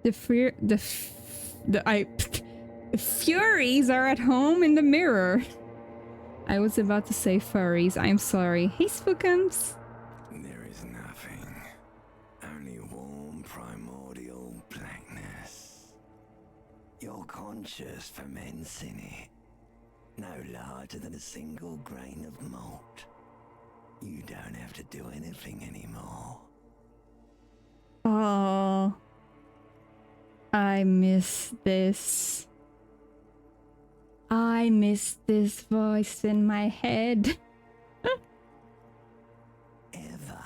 The Furies are at home in the mirror. I was about to say furries. I'm sorry. Hey, Spookums. There is nothing. Only warm primordial blackness. Your conscious ferments in it. No larger than a single grain of malt. You don't have to do anything anymore. Oh. I miss this. I miss this voice in my head. Ever.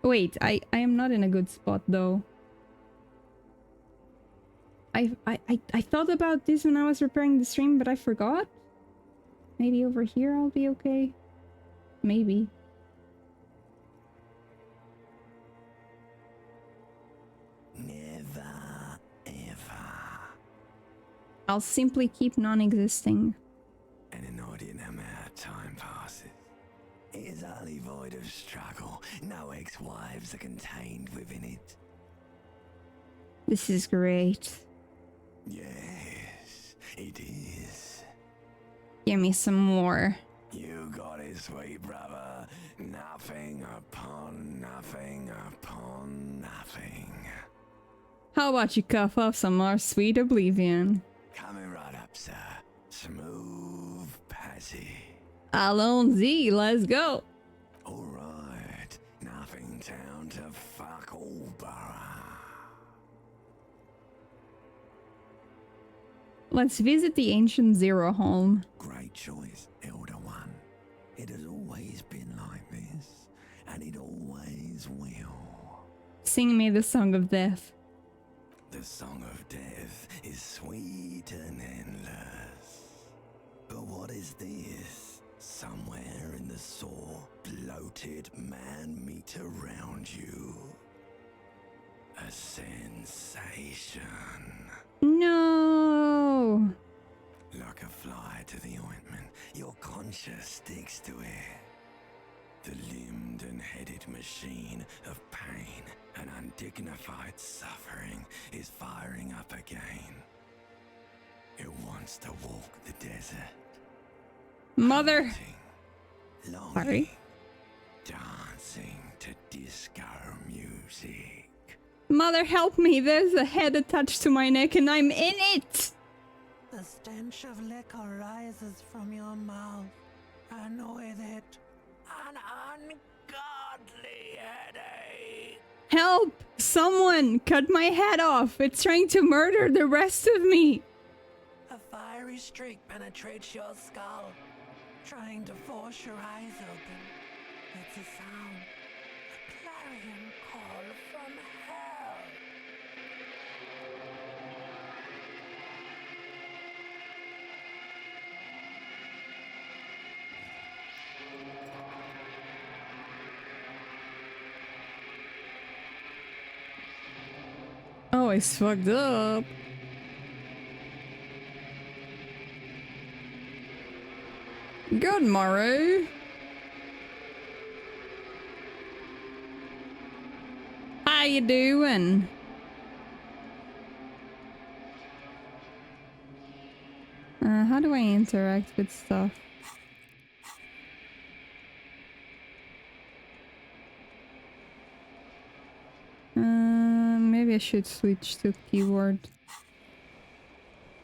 Wait, I am not in a good spot though. I thought about this when I was preparing the stream, but I forgot. Maybe over here I'll be okay. Maybe. Never, ever. I'll simply keep non-existing. An inordinate amount of time passes. It is utterly void of struggle. No ex-wives are contained within it. This is great. Yes, it is. Give me some more. You got it, sweet brother. Nothing upon nothing upon nothing. How about you cough up some more sweet oblivion? Coming right up, sir. Smooth passy. Allons-y, let's go. Alright, nothing down to fuck all borough. Let's visit the ancient Zero home. Great choice, Elder One. It has always been like this, and it always will. Sing me the Song of Death. The Song of Death is sweet and endless. But what is this? Somewhere in the sore, bloated man meat around you. A sensation. No. Like a fly to the ointment, your conscience sticks to it. The limbed and headed machine of pain and undignified suffering is firing up again. It wants to walk the desert. Mother. Hunting, longing, Sorry. dancing to disco music. Mother, help me. There's a head attached to my neck and I'm in it. The stench of liquor rises from your mouth, and with it, an ungodly headache. Help! Someone cut my head off. It's trying to murder the rest of me. A fiery streak penetrates your skull, trying to force your eyes open. It's a sound, a clarion call from hell. Oh, it's fucked up. Good morrow. How you doing? How do I interact with stuff? Maybe I should switch to keyboard.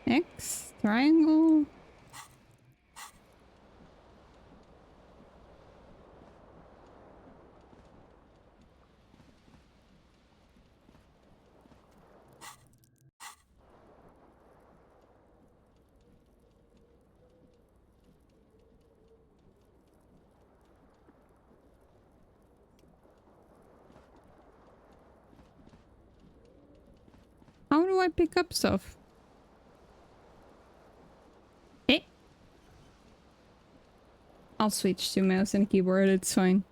X, triangle. How do I pick up stuff? Hey. I'll switch to mouse and keyboard, it's fine.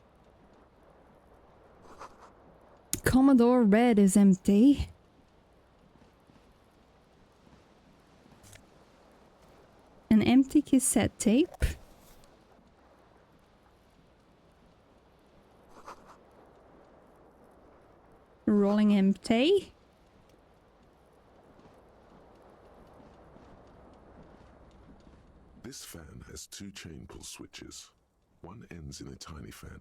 Commodore Red is empty. An empty cassette tape. Rolling empty. This fan has 2 chain pull switches. One ends in a tiny fan,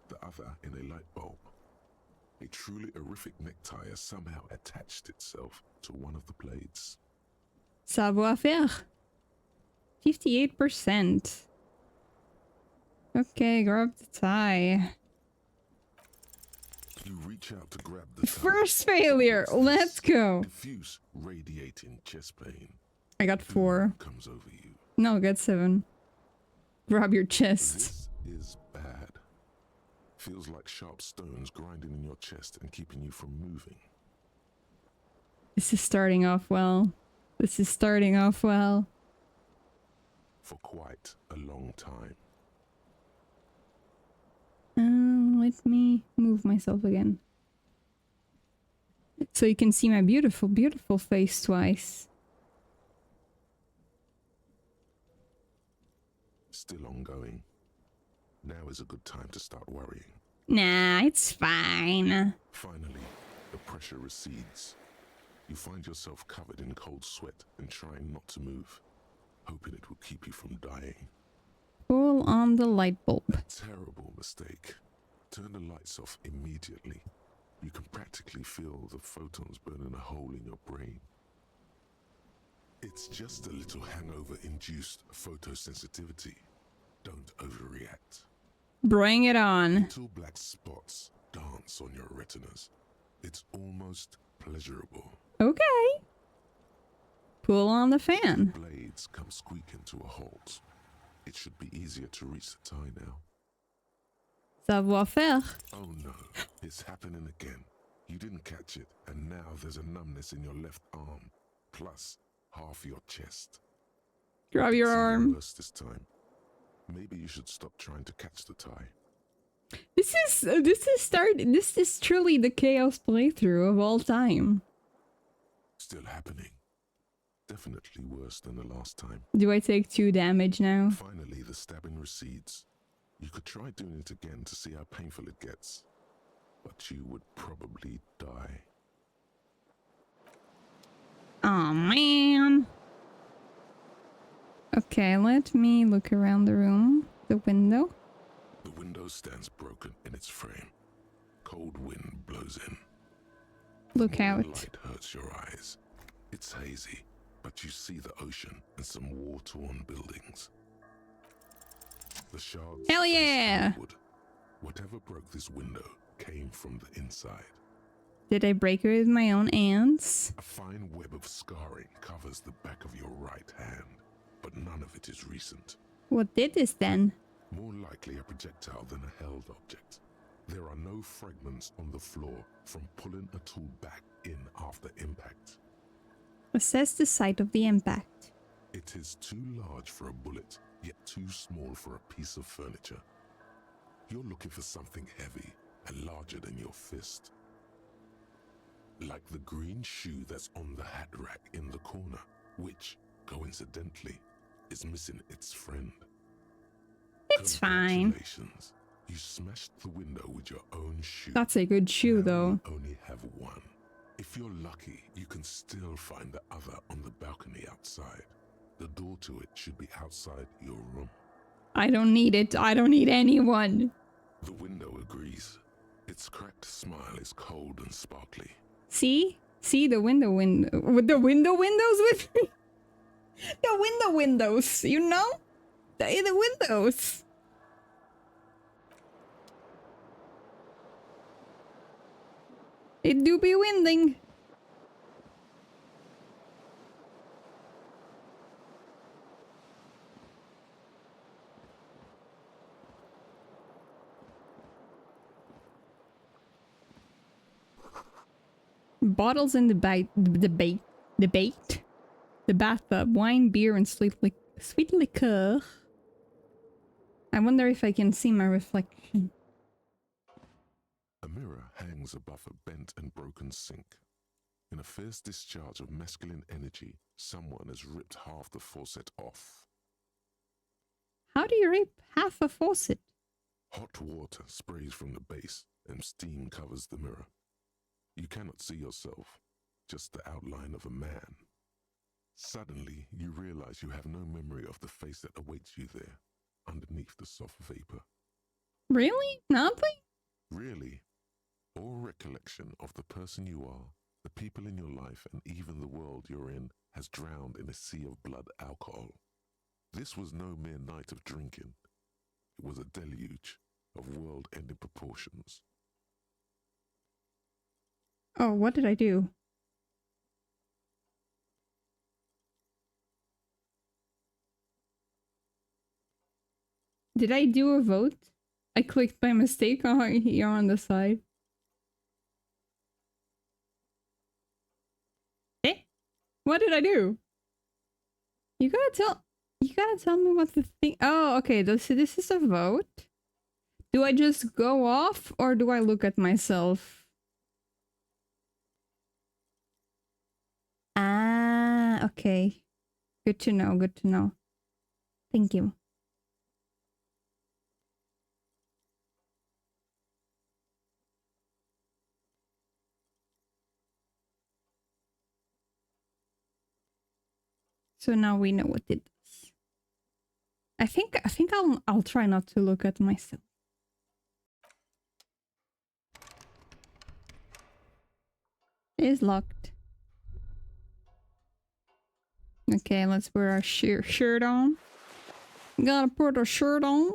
the other in a light bulb. A truly horrific necktie has somehow attached itself to one of the blades. Savoir-faire. 58%. Okay, grab the tie. You reach out to grab the tie. First failure. Let's go. Diffuse radiating chest pain. I got 4. Comes over you. No, I got 7. Grab your chest. This is bad. Feels like sharp stones grinding in your chest and keeping you from moving. This is starting off well. This is starting off well. For quite a long time. Let me move myself again. So you can see my beautiful, beautiful face twice. Still ongoing. Now is a good time to start worrying. Nah, it's fine. Finally, the pressure recedes. You find yourself covered in cold sweat and trying not to move, hoping it will keep you from dying. Pull on the light bulb. A terrible mistake. Turn the lights off immediately. You can practically feel the photons burning a hole in your brain. It's just a little hangover-induced photosensitivity. Don't overreact. Bring it on. Little black spots dance on your retinas. It's almost pleasurable. Okay. Pull on the fan. Blades come squeaking to a halt. It should be easier to reach the tie now. Savoir-faire. Oh no, it's happening again. You didn't catch it, and now there's a numbness in your left arm, plus half your chest. Grab your It's even arm. worse this time. Maybe you should stop trying to catch the tie. This is truly the chaos playthrough of all time. Still happening. Definitely worse than the last time. Do I take 2 damage now? Finally, the stabbing recedes. You could try doing it again to see how painful it gets, but you would probably die. Oh man. Okay, let me look around the room. The window. The window stands broken in its frame. Cold wind blows in. Look Morning out. light hurts your eyes. It's hazy, but you see the ocean and some war-torn buildings. The shards Hell face yeah! outward. Whatever broke this window came from the inside. Did I break it with my own hands? A fine web of scarring covers the back of your right hand, but none of it is recent. What did this then? More likely a projectile than a held object. There are no fragments on the floor from pulling a tool back in after impact. Assess the site of the impact. It is too large for a bullet, yet too small for a piece of furniture. You're looking for something heavy and larger than your fist. Like the green shoe that's on the hat rack in the corner, which, coincidentally, is missing its friend. It's fine. Congratulations. You smashed the window with your own shoe. That's a good shoe Now though. you only have one. If you're lucky, you can still find the other on the balcony outside. The door to it should be outside your room. I don't need it. I don't need anyone. The window agrees. Its cracked smile is cold and sparkly. See? See the window with the window windows with me? The window windows, you know? The windows. It do be winding. Bottles in the the bathtub, wine, beer, and sweet liqueur. I wonder if I can see my reflection. A mirror hangs above a bent and broken sink. In a fierce discharge of masculine energy, someone has ripped half the faucet off. How do you rip half a faucet? Hot water sprays from the base and steam covers the mirror. You cannot see yourself, just the outline of a man. Suddenly, you realize you have no memory of the face that awaits you there, underneath the soft vapor. Really? Nothing? Really, all recollection of the person you are, the people in your life, and even the world you're in has drowned in a sea of blood alcohol. This was no mere night of drinking. It was a deluge of world-ending proportions. Oh, what did I do? Did I do a vote? I clicked by mistake here on the side. Eh? What did I do? You gotta tell me what the thing. Oh, okay. This is a vote. Do I just go off or do I look at myself? Ah, okay. Good to know. Good to know. Thank you. So now we know what it does. I think I'll try not to look at myself. It is locked. Okay, let's wear our shirt on. Gotta put a shirt on.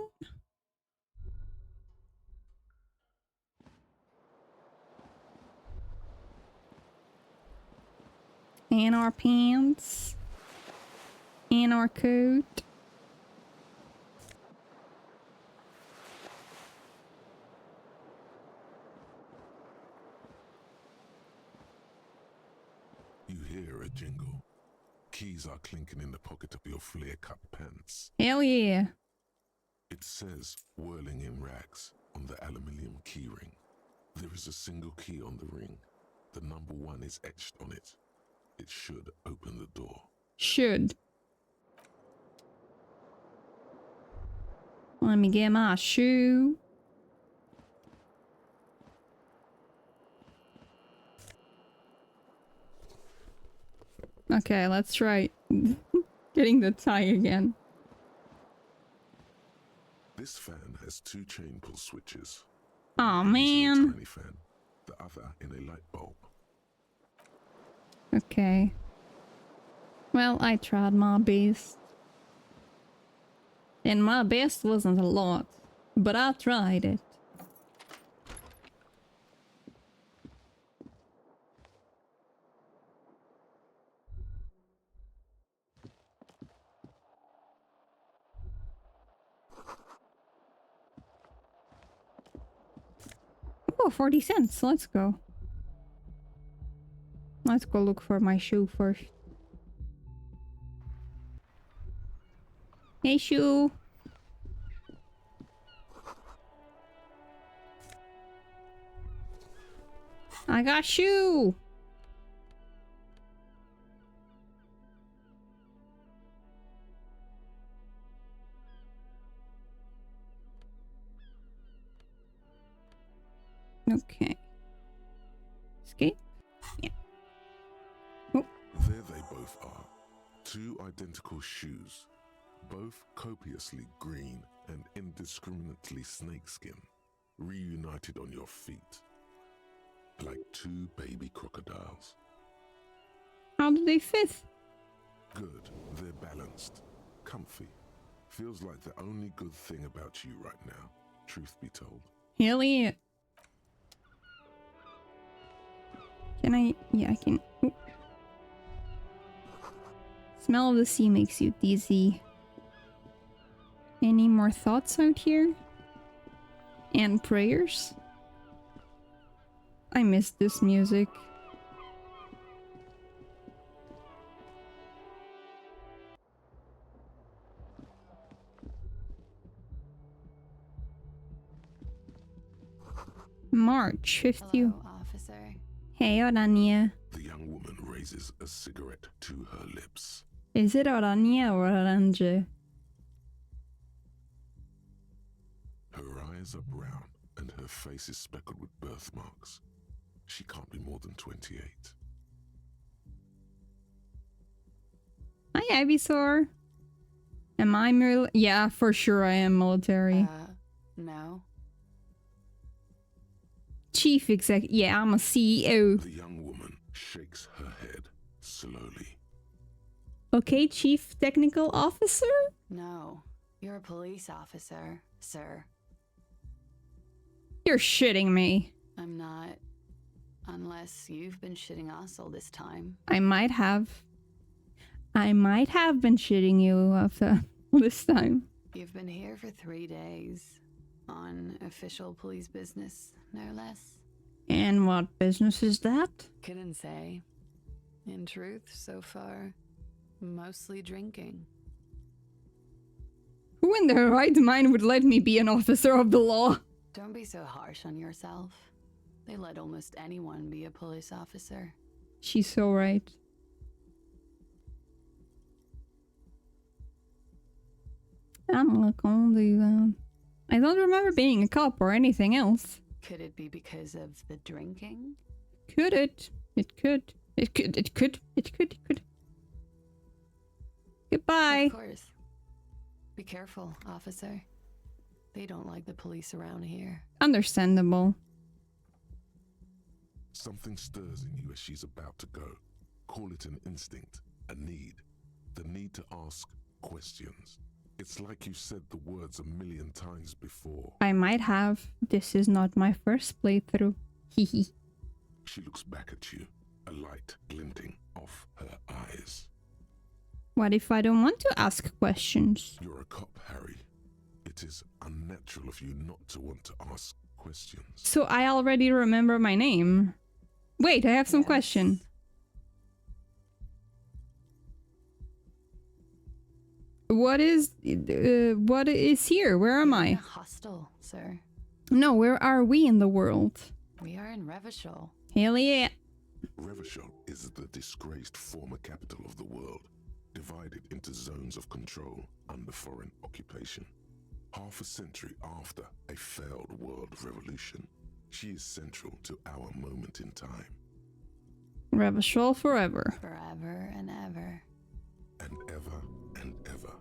And our pants. And our coat. You hear a jingle. Keys are clinking in the pocket of your flare-cut pants. Hell yeah. It says, whirling in rags, on the aluminium keyring. There is a single key on the ring. The number 1 is etched on it. It should open the door. Should. Let me get my shoe. Okay, let's try getting the tie again. This fan has 2 chain pull switches. Aw, One is in a man. tiny fan, the other in a light bulb. Okay. Well, I tried my best. And my best wasn't a lot, but I tried it. Oh, 40 cents. Let's go. Let's go look for my shoe first. Hey, shoe. I got shoe. Okay. Escape? Yeah. Oh. There they both are. 2 identical shoes. Both copiously green and indiscriminately snakeskin. Reunited on your feet. Like 2 baby crocodiles. How do they fit? Good. They're balanced. Comfy. Feels like the only good thing about you right now, truth be told. Hell yeah. Can I? Yeah, I can. Oh. Smell of the sea makes you dizzy. Any more thoughts out here? And prayers? I miss this music. March 50. Hello, officer. Hey, Orania. The young woman raises a cigarette to her lips. Is it Orania or Orange? Her eyes are brown and her face is speckled with birthmarks. She can't be more than 28. Hi, Ivysaur. Am I yeah, for sure I am military. No. Chief exec. Yeah, I'm a CEO. The young woman shakes her head slowly. Okay, chief technical officer? No. You're a police officer, sir. You're shitting me. I'm not. Unless you've been shitting us all this time. I might have been shitting you after this time. You've been here for 3 days. On official police business, no less. And what business is that? Couldn't say. In truth, so far, mostly drinking. Who in their right mind would let me be an officer of the law? Don't be so harsh on yourself. They let almost anyone be a police officer. She's so right. I'm not gonna do that. I don't remember being a cop or anything else. Could it be because of the drinking? Could it? It could. It could. It could. It could. It could. Goodbye. Of course. Be careful, officer. They don't like the police around here. Understandable. Something stirs in you as she's about to go. Call it an instinct, a need. The need to ask questions. It's like you said the words a million times before. I might have. This is not my first playthrough. Hehe. She looks back at you, a light glinting off her eyes. What if I don't want to ask questions? You're a cop, Harry. It is unnatural of you not to want to ask questions. So I already remember my name. Wait, I have some Yes. question. What is here? Where am You're in I? a hostel, sir. No, where are we in the world? We are in Revachol. Hell yeah. Revachol is the disgraced former capital of the world, divided into zones of control under foreign occupation. Half a century after a failed world revolution, she is central to our moment in time. Revachol forever. Forever and ever. And ever and ever,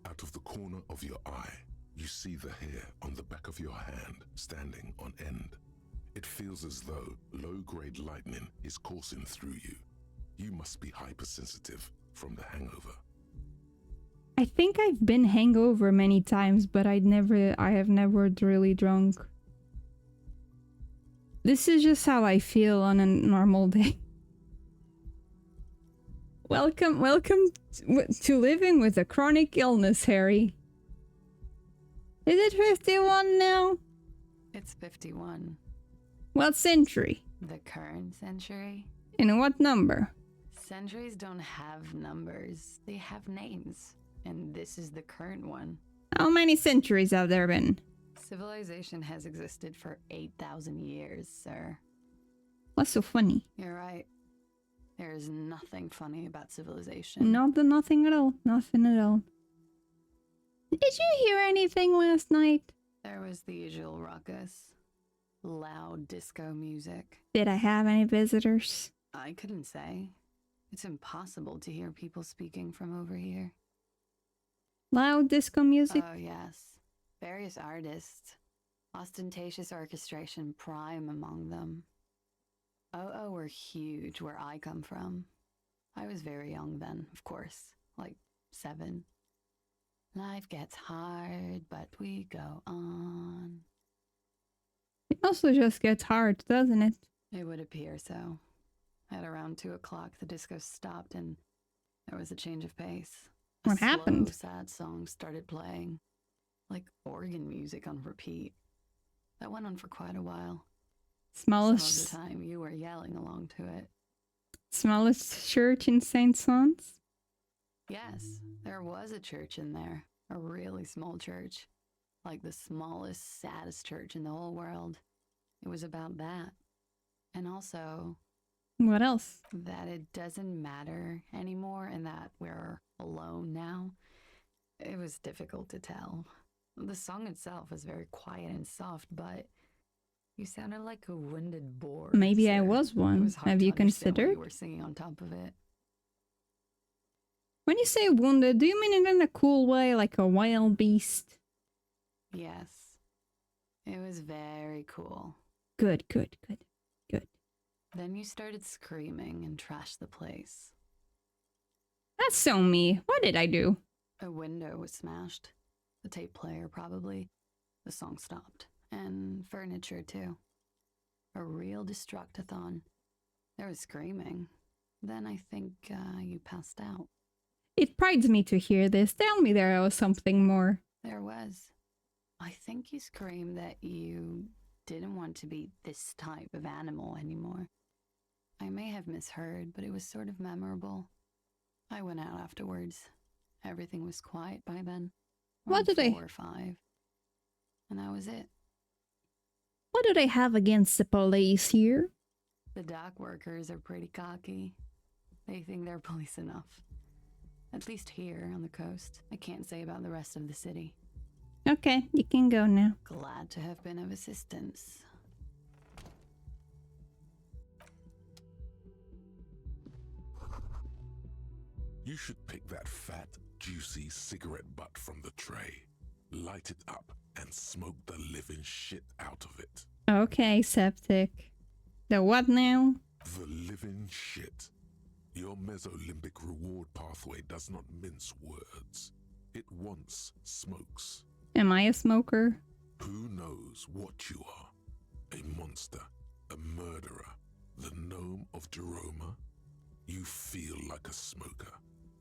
out of the corner of your eye, you see the hair on the back of your hand standing on end. It feels as though low-grade lightning is coursing through you. You must be hypersensitive from the hangover. I think I've been hangover many times, but I have never really drunk. This is just how I feel on a normal day. Welcome to living with a chronic illness, Harry. Is it 51 now? It's 51. What century? The current century? And what number? Centuries don't have numbers. They have names. And this is the current one. How many centuries have there been? Civilization has existed for 8,000 years, sir. What's so funny? You're right. There is nothing funny about civilization. Nothing at all. Nothing at all. Did you hear anything last night? There was the usual ruckus. Loud disco music. Did I have any visitors? I couldn't say. It's impossible to hear people speaking from over here. Loud disco music? Oh, yes. Various artists. Ostentatious orchestration prime among them. Oh, were huge where I come from. I was very young then, of course. Like 7. Life gets hard, but we go on. It also just gets hard, doesn't it? It would appear so. At around 2 o'clock, the disco stopped and there was a change of pace. What happened? Slow, sad song started playing, like organ music on repeat. That went on for quite a while. Smallest Some of the time you were yelling along to it. smallest church in St. Sons? Yes, there was a church in there. A really small church. Like the smallest, saddest church in the whole world. It was about that. And also What else? that it doesn't matter anymore and that we're alone now. It was difficult to tell. The song itself was very quiet and soft, but You sounded like a wounded boar. Maybe I sir. was It one. was hard Have to you understand what considered? you were singing on top of it. When you say wounded, do you mean it in a cool way, like a wild beast? Yes. It was very cool. Good, good, good, good. Then you started screaming and trashed the place. That's so me. What did I do? A window was smashed. The tape player, probably. The song stopped. And furniture, too. A real destructathon. There was screaming. Then I think you passed out. It prides me to hear this. Tell me there was something more. There was. I think you screamed that you didn't want to be this type of animal anymore. I may have misheard, but it was sort of memorable. I went out afterwards. Everything was quiet by then. What did 4 or 5. And that was it. What do they have against the police here? The dock workers are pretty cocky. They think they're police enough. At least here on the coast. I can't say about the rest of the city. Okay, you can go now. Glad to have been of assistance. You should pick that fat, juicy cigarette butt from the tray, light it up, and smoke the living shit out of it. Okay, septic. The what now? The living shit. Your mesolimbic reward pathway does not mince words. It once smokes. Am I a smoker? Who knows what you are? A monster, a murderer, the gnome of Jeroma? You feel like a smoker,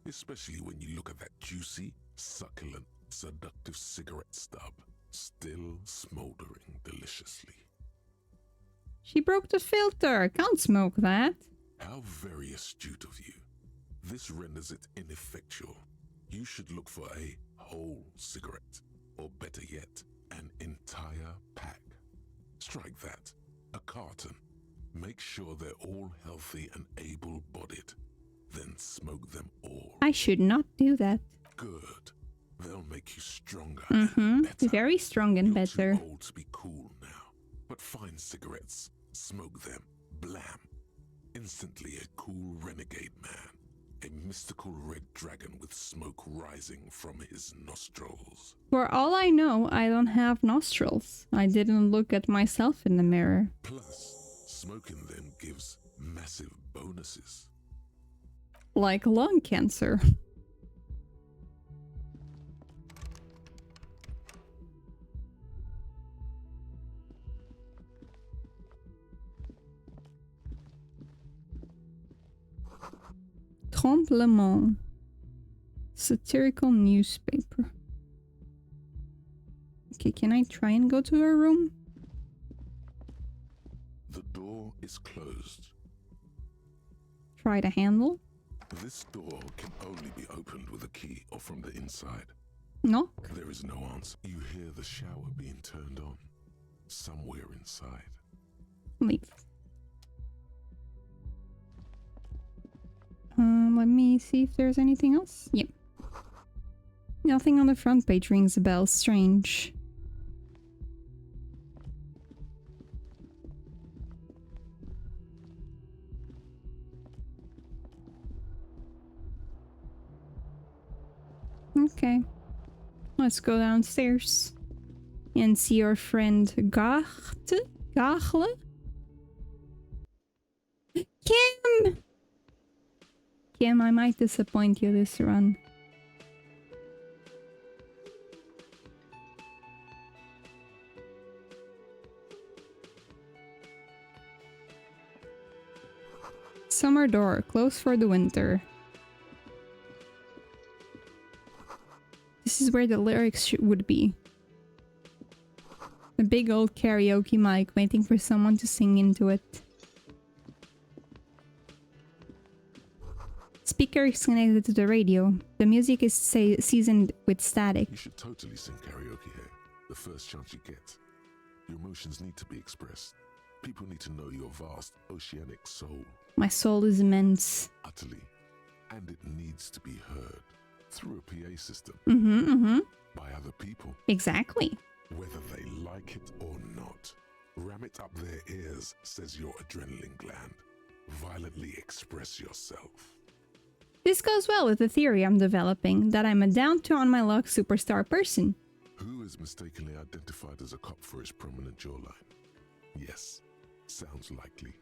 especially when you look at that juicy, succulent, seductive cigarette stub, still smoldering deliciously. She broke the filter. Can't smoke that. How very astute of you. This renders it ineffectual. You should look for a whole cigarette, or better yet, an entire pack. Strike that, a carton. Make sure they're all healthy and able-bodied. Then smoke them all. I should not do that. Good. They'll make you stronger and Mm-hmm. better. Very strong and You're better. too old to be cool now. But find cigarettes, smoke them, blam. Instantly a cool renegade man. A mystical red dragon with smoke rising from his nostrils. For all I know, I don't have nostrils. I didn't look at myself in the mirror. Plus, smoking them gives massive bonuses. Like lung cancer. Tremblement. Satirical newspaper. Okay, can I try and go to her room? The door is closed. Try the handle? This door can only be opened with a key or from the inside. No? There is no answer. You hear the shower being turned on. Somewhere inside. Leave. Let me see if there's anything else. Yep. Nothing on the front page rings a bell. Strange. Okay. Let's go downstairs and see our friend Gachle? Kim! Kim, I might disappoint you this run. Summer door, closed for the winter. This is where the lyrics would be. A big old karaoke mic waiting for someone to sing into it. Speaker is connected to the radio. The music is seasoned with static. You should totally sing karaoke here. The first chance you get. Your emotions need to be expressed. People need to know your vast oceanic soul. My soul is immense. Utterly. And it needs to be heard. Through a PA system. Mm-hmm. By other people. Exactly. Whether they like it or not. Ram it up their ears, says your adrenaline gland. Violently express yourself. This goes well with the theory I'm developing, that I'm a down-to-on-my-luck superstar person. Who is mistakenly identified as a cop for his prominent jawline? Yes, sounds likely.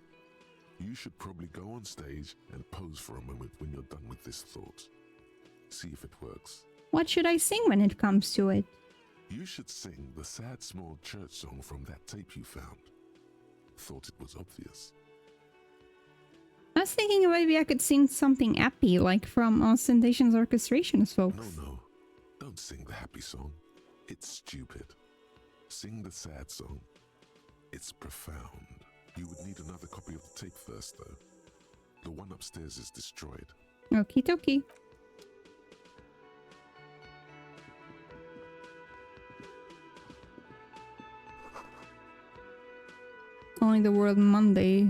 You should probably go on stage and pose for a moment when you're done with this thought. See if it works. What should I sing when it comes to it? You should sing the sad small church song from that tape you found. Thought it was obvious. I was thinking maybe I could sing something happy, like from Ostentation's Orchestration's folks. No, don't sing the happy song. It's stupid. Sing the sad song. It's profound. You would need another copy of the tape first, though. The one upstairs is destroyed. Okie dokie. Only the World Monday.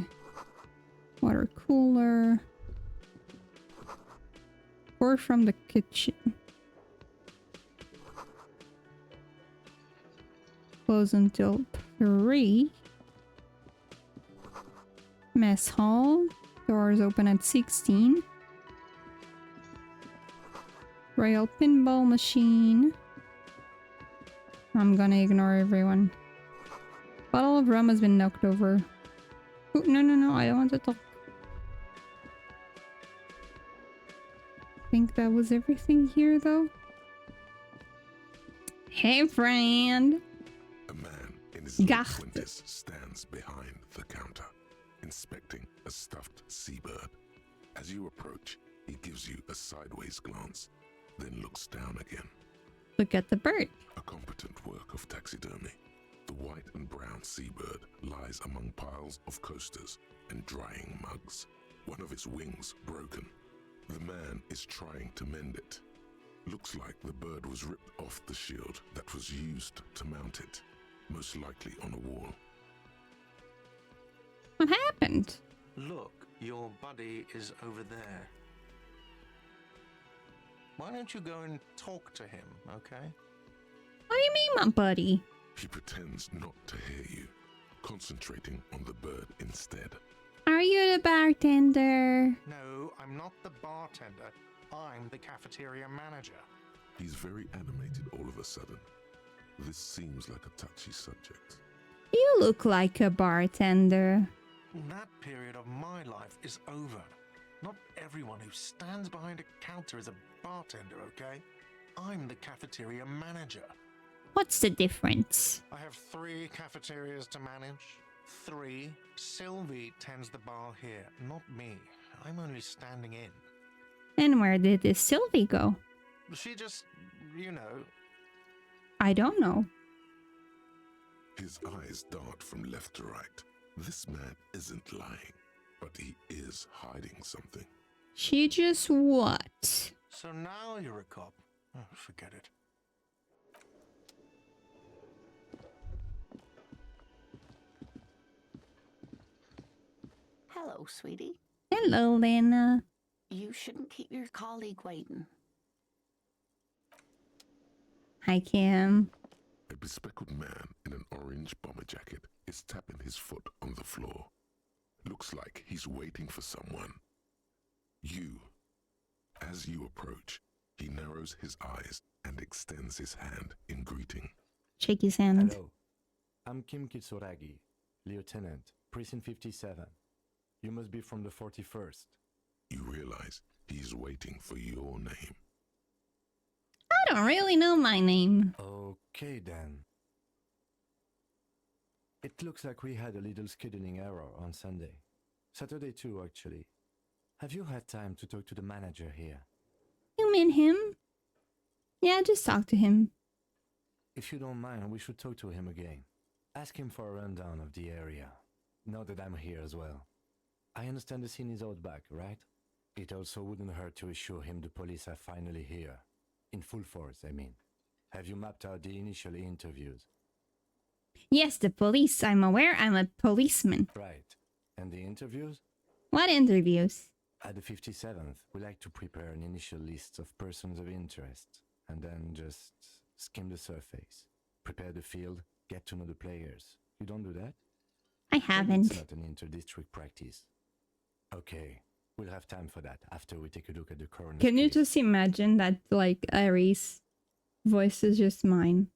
Water cooler. Pour from the kitchen. Close until 3. Mess hall. Doors open at 16. Royal pinball machine. I'm gonna ignore everyone. Bottle of rum has been knocked over. Ooh, no, I don't want to talk. I think that was everything here, though. Hey, friend! A man in his late Gacht. 20s stands behind the counter, inspecting a stuffed seabird. As you approach, he gives you a sideways glance, then looks down again. Look at the bird. A competent work of taxidermy. The white and brown seabird lies among piles of coasters and drying mugs. One of its wings broken. The man is trying to mend it. Looks like the bird was ripped off the shield that was used to mount it, most likely on a wall. What happened? Look, your buddy is over there. Why don't you go and talk to him, okay? What do you mean, my buddy? He pretends not to hear you, concentrating on the bird instead. Are you the bartender? No, I'm not the bartender. I'm the cafeteria manager. He's very animated all of a sudden. This seems like a touchy subject. You look like a bartender. That period of my life is over. Not everyone who stands behind a counter is a bartender, okay? I'm the cafeteria manager. What's the difference? I have 3 cafeterias to manage. 3. Sylvie tends the bar here, not me. I'm only standing in. And where did this Sylvie go? She just, you know. I don't know. His eyes dart from left to right. This man isn't lying, but he is hiding something. She just what? So now you're a cop. Oh, forget it. Hello, sweetie. Hello, Lena. You shouldn't keep your colleague waiting. Hi, Kim. A bespectacled man in an orange bomber jacket is tapping his foot on the floor. Looks like he's waiting for someone. You. As you approach, he narrows his eyes and extends his hand in greeting. Shake his hand. Hello, I'm Kim Kitsuragi, Lieutenant, Precinct 57. You must be from the 41st. You realize he's waiting for your name. I don't really know my name. Okay then. It looks like we had a little scheduling error on Sunday. Saturday too, actually. Have you had time to talk to the manager here? You mean him? Yeah, just talk to him. If you don't mind, we should talk to him again. Ask him for a rundown of the area. Now that I'm here as well. I understand the scene is out back, right? It also wouldn't hurt to assure him the police are finally here. In full force, I mean. Have you mapped out the initial interviews? Yes, the police. I'm aware I'm a policeman. Right. And the interviews? What interviews? At the 57th, we like to prepare an initial list of persons of interest, and then just skim the surface. Prepare the field, get to know the players. You don't do that? I Maybe haven't. it's not an inter-district practice. Okay, we'll have time for that after we take a look at the coroner's Can you case. just imagine that, like, Iris' voice is just mine?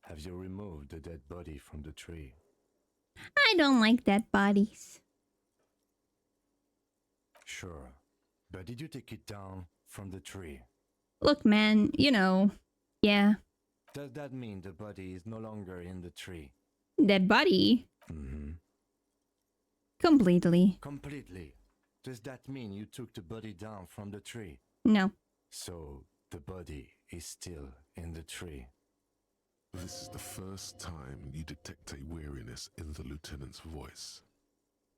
Have you removed the dead body from the tree? I don't like dead bodies. Sure. But did you take it down from the tree? Look, man, you know, yeah, Does that mean the body is no longer in the tree? dead body. Mm-hmm. Completely. Completely. Does that mean you took the body down from the tree? No. So the body is still in the tree. This is the first time you detect a weariness in the lieutenant's voice.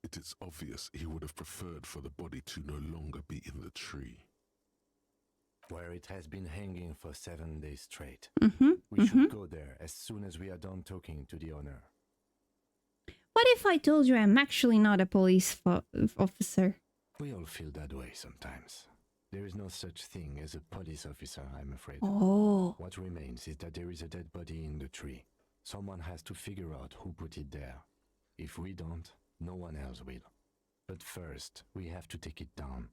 It is obvious he would have preferred for the body to no longer be in the tree. Where it has been hanging for 7 days straight. Mm-hmm. We should go there as soon as we are done talking to the owner. What if I told you I'm actually not a police officer? We all feel that way sometimes. There is no such thing as a police officer, I'm afraid. Oh. What remains is that there is a dead body in the tree. Someone has to figure out who put it there. If we don't, no one else will. But first, we have to take it down.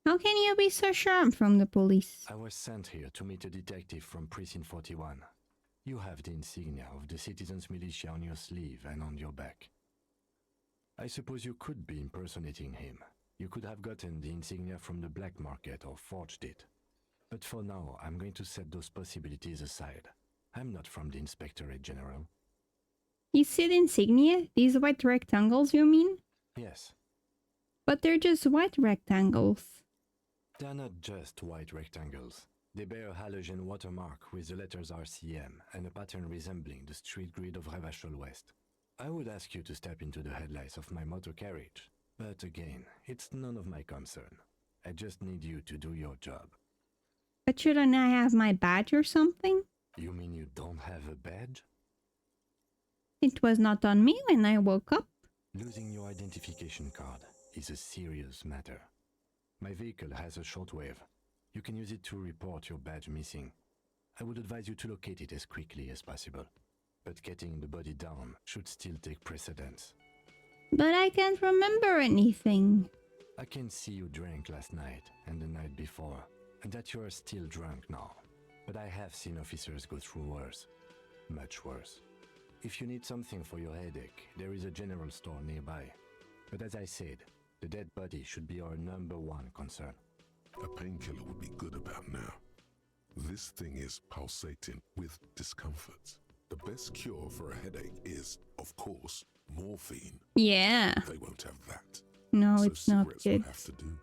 How can you be so sure I'm from the police? I was sent here to meet a detective from Precinct 41. You have the insignia of the citizens' militia on your sleeve and on your back. I suppose you could be impersonating him. You could have gotten the insignia from the black market or forged it. But for now, I'm going to set those possibilities aside. I'm not from the Inspectorate General. You see the insignia? These white rectangles, you mean? Yes, But they're just white rectangles. they're not just white rectangles. They bear a halogen watermark with the letters RCM and a pattern resembling the street grid of Revachol West. I would ask you to step into the headlights of my motor carriage, but again, it's none of my concern. I just need you to do your job. But shouldn't I have my badge or something? You mean you don't have a badge? It was not on me when I woke up. Losing your identification card is a serious matter. My vehicle has a shortwave. You can use it to report your badge missing. I would advise you to locate it as quickly as possible. But getting the body down should still take precedence. But I can't remember anything. I can see you drank last night and the night before, and that you are still drunk now. But I have seen officers go through worse. Much worse. If you need something for your headache, there is a general store nearby. But as I said, the dead body should be our #1 concern. A painkiller would be good about now. This thing is pulsating with discomfort. The best cure for a headache is, of course, morphine. Yeah. They won't have that. No, So it's not cigarettes good. will have to do.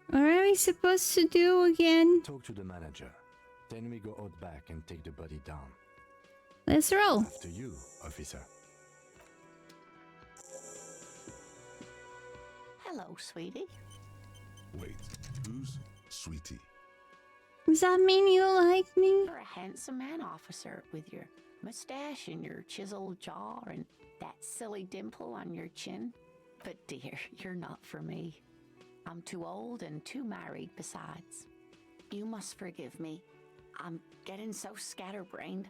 What are we supposed to do again? Talk to the manager. Then we go out back and take the body down. Let's roll. After you, officer. Hello, sweetie. Wait, who's Sweetie? Does that mean you like me? You're a handsome man, officer, with your mustache and your chiseled jaw and that silly dimple on your chin. But dear, you're not for me. I'm too old and too married besides. You must forgive me. I'm getting so scatterbrained.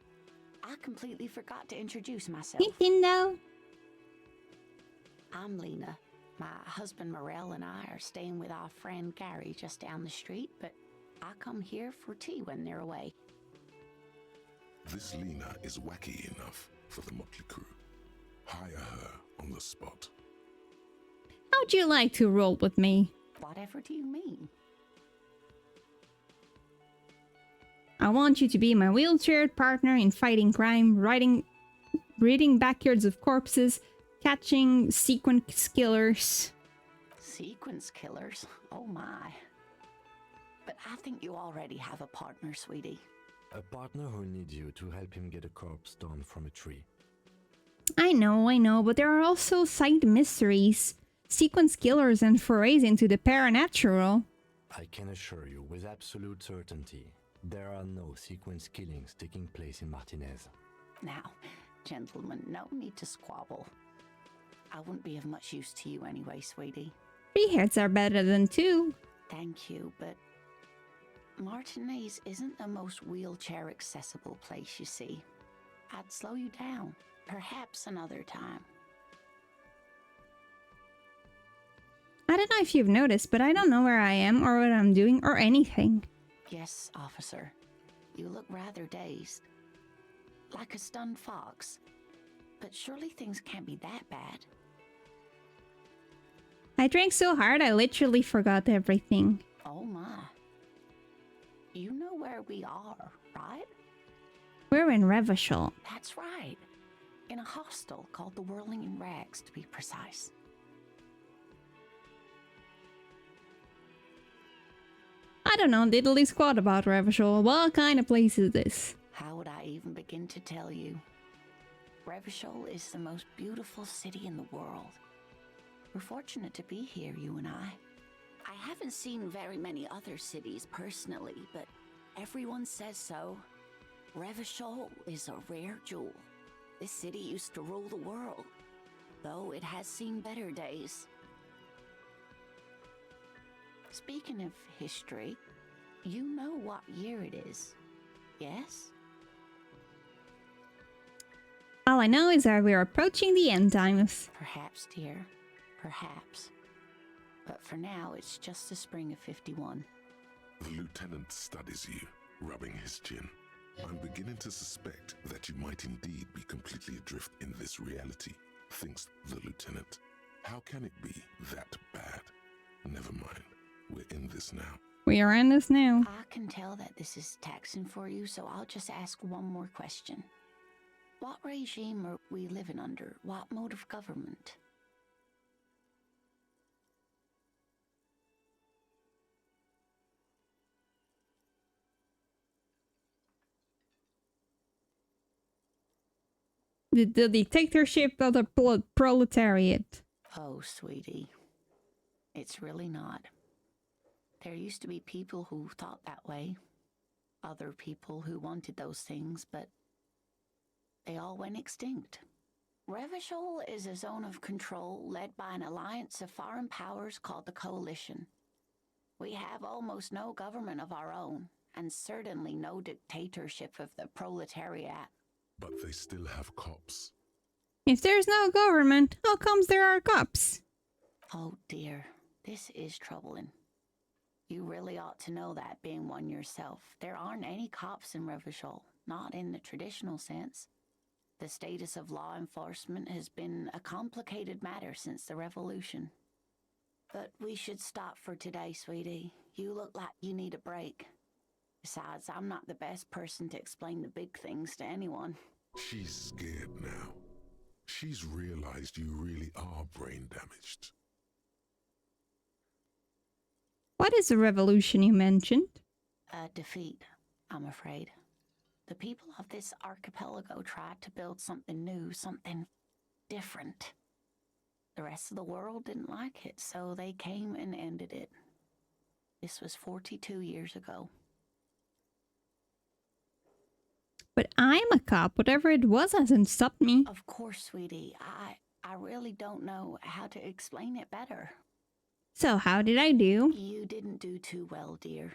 I completely forgot to introduce myself. Nintendo. I'm Lena. My husband Morel and I are staying with our friend Gary just down the street, but I come here for tea when they're away. This Lena is wacky enough for the Motley Crew. Hire her on the spot. How'd you like to roll with me? Whatever do you mean? I want you to be my wheelchaired partner in fighting crime, raiding backyards of corpses, catching sequence killers. Sequence killers? Oh my. But I think you already have a partner, sweetie. A partner who needs you to help him get a corpse down from a tree. I know, but there are also side mysteries, sequence killers, and forays into the paranatural. I can assure you with absolute certainty, there are no sequence killings taking place in Martinez. Now, gentlemen, no need to squabble. I wouldn't be of much use to you anyway, sweetie. 3 heads are better than 2. Thank you, but Martinez isn't the most wheelchair accessible place, you see. I'd slow you down. Perhaps another time. I don't know if you've noticed, but I don't know where I am or what I'm doing or anything. Yes, officer. You look rather dazed. Like a stunned fox. But surely things can't be that bad. I drank so hard I literally forgot everything. Oh my. You know where we are, right? We're in Revachol. That's right. In a hostel called the Whirling in Rags, to be precise. I don't know diddly squat about Revachol. What kind of place is this? How would I even begin to tell you? Revachol is the most beautiful city in the world. We're fortunate to be here, you and I. I haven't seen very many other cities personally, but everyone says so. Revachol is a rare jewel. This city used to rule the world, though it has seen better days. Speaking of history, you know what year it is, yes? All I know is that we're approaching the end times. Perhaps, dear. Perhaps. But for now, it's just the spring of 51. The lieutenant studies you, rubbing his chin. I'm beginning to suspect that you might indeed be completely adrift in this reality, thinks the lieutenant. How can it be that bad? Never mind. We're in this now. We are in this now. I can tell that this is taxing for you, so I'll just ask one more question. What regime are we living under? What mode of government? The dictatorship of the proletariat. Oh, sweetie. It's really not. There used to be people who thought that way. Other people who wanted those things, but they all went extinct. Revachol is a zone of control led by an alliance of foreign powers called the Coalition. We have almost no government of our own, and certainly no dictatorship of the proletariat. But they still have cops. If there's no government, how comes there are cops? Oh dear, this is troubling. You really ought to know that, being one yourself. There aren't any cops in Revachol, not in the traditional sense. The status of law enforcement has been a complicated matter since the revolution. But we should stop for today, sweetie. You look like you need a break. Besides, I'm not the best person to explain the big things to anyone. She's scared now. She's realized you really are brain damaged. What is the revolution you mentioned? A defeat, I'm afraid. The people of this archipelago tried to build something new, something different. The rest of the world didn't like it, so they came and ended it. This was 42 years ago. But I'm a cop. Whatever it was hasn't stopped me. Of course, sweetie. I really don't know how to explain it better. So how did I do? You didn't do too well, dear.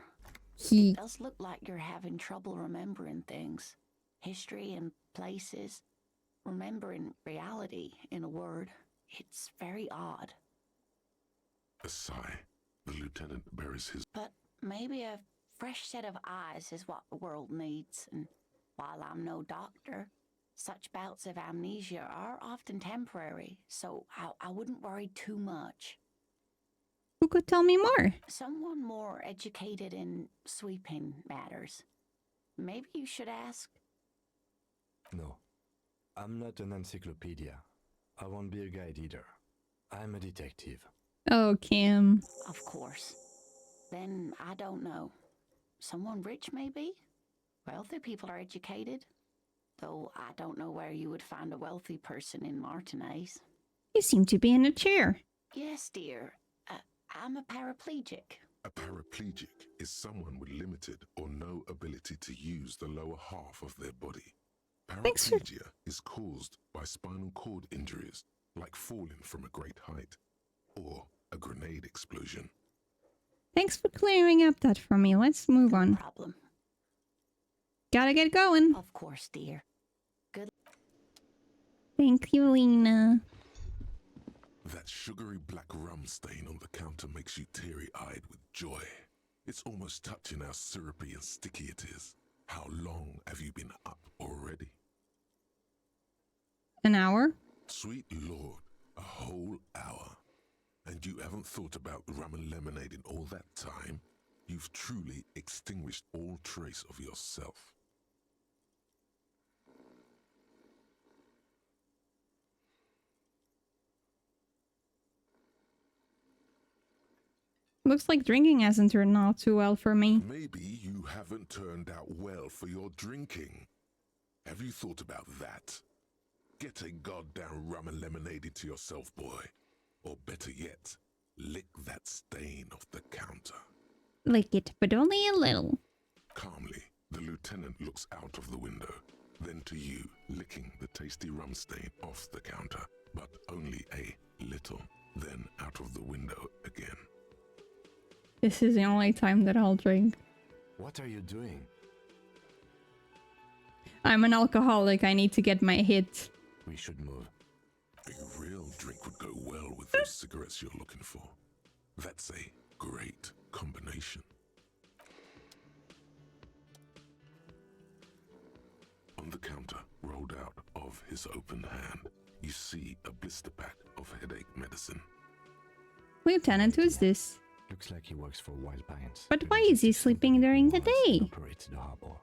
He. It does look like you're having trouble remembering things. History and places. Remembering reality, in a word. It's very odd. A sigh. The lieutenant buries his... But maybe a fresh set of eyes is what the world needs. And while I'm no doctor, such bouts of amnesia are often temporary, so I wouldn't worry too much. Who could tell me more? Someone more educated in sweeping matters. Maybe you should ask. No, I'm not an encyclopedia. I won't be a guide either. I'm a detective. Oh, Kim. Of course. Then I don't know. Someone rich, maybe? Wealthy people are educated. Though I don't know where you would find a wealthy person in Martinez. You seem to be in a chair. Yes, dear. I'm a paraplegic. A paraplegic is someone with limited or no ability to use the lower half of their body. Thanks for... Paraplegia is caused by spinal cord injuries, like falling from a great height, or a grenade explosion. Thanks for clearing up that for me. Let's move on. No problem. Gotta get going. Of course, dear. Good Thank you, Lena. That sugary black rum stain on the counter makes you teary-eyed with joy. It's almost touching how syrupy and sticky it is. How long have you been up already? An hour? Sweet Lord, a whole hour. And you haven't thought about rum and lemonade in all that time? You've truly extinguished all trace of yourself. Looks like drinking hasn't turned out too well for me. Maybe you haven't turned out well for your drinking. Have you thought about that? Get a goddamn rum and lemonade into yourself, boy. Or better yet, lick that stain off the counter. Lick it, but only a little. Calmly, the lieutenant looks out of the window, then to you, licking the tasty rum stain off the counter, but only a little, then out of the window again. This is the only time that I'll drink. What are you doing? I'm an alcoholic, I need to get my hit. We should move. A real drink would go well with those cigarettes you're looking for. That's a great combination. On the counter, rolled out of his open hand, you see a blister pack of headache medicine. Lieutenant, who's this? Looks like he works for Wild Pines. But why is he sleeping during the day? Operates the harbor.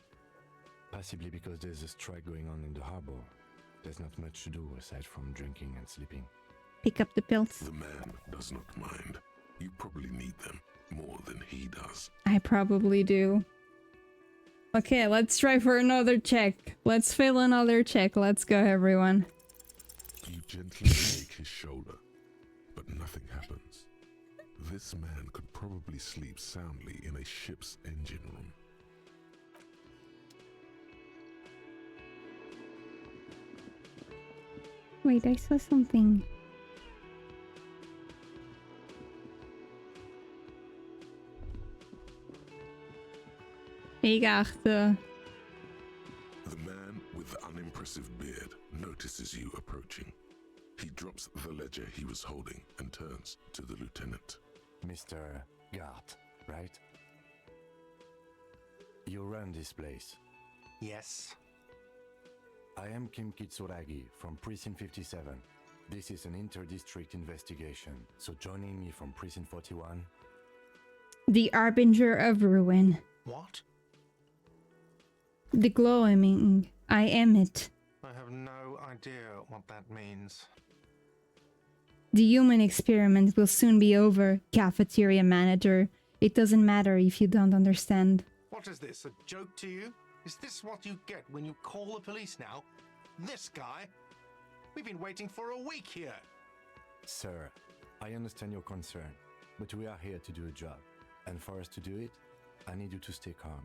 Possibly because there's a strike going on in the harbor. There's not much to do aside from drinking and sleeping. Pick up the pills. The man does not mind. You probably need them more than he does. I probably do. Okay, let's try for another check. Let's fail another check. Let's go, everyone. You gently shake his shoulder, but nothing happens. This man could probably sleep soundly in a ship's engine room. Wait, I saw something. The man with the unimpressive beard notices you approaching. He drops the ledger he was holding and turns to the lieutenant. Mr. Gart, right? You run this place. Yes. I am Kim Kitsuragi from Precinct 57. This is an inter-district investigation, so joining me from Precinct 41... The Harbinger of Ruin. What? The glowing. I am it. I have no idea what that means. The human experiment will soon be over, cafeteria manager. It doesn't matter if you don't understand. What is this, a joke to you? Is this what you get when you call the police now? This guy? We've been waiting for a week here. Sir, I understand your concern, but we are here to do a job. And for us to do it, I need you to stay calm.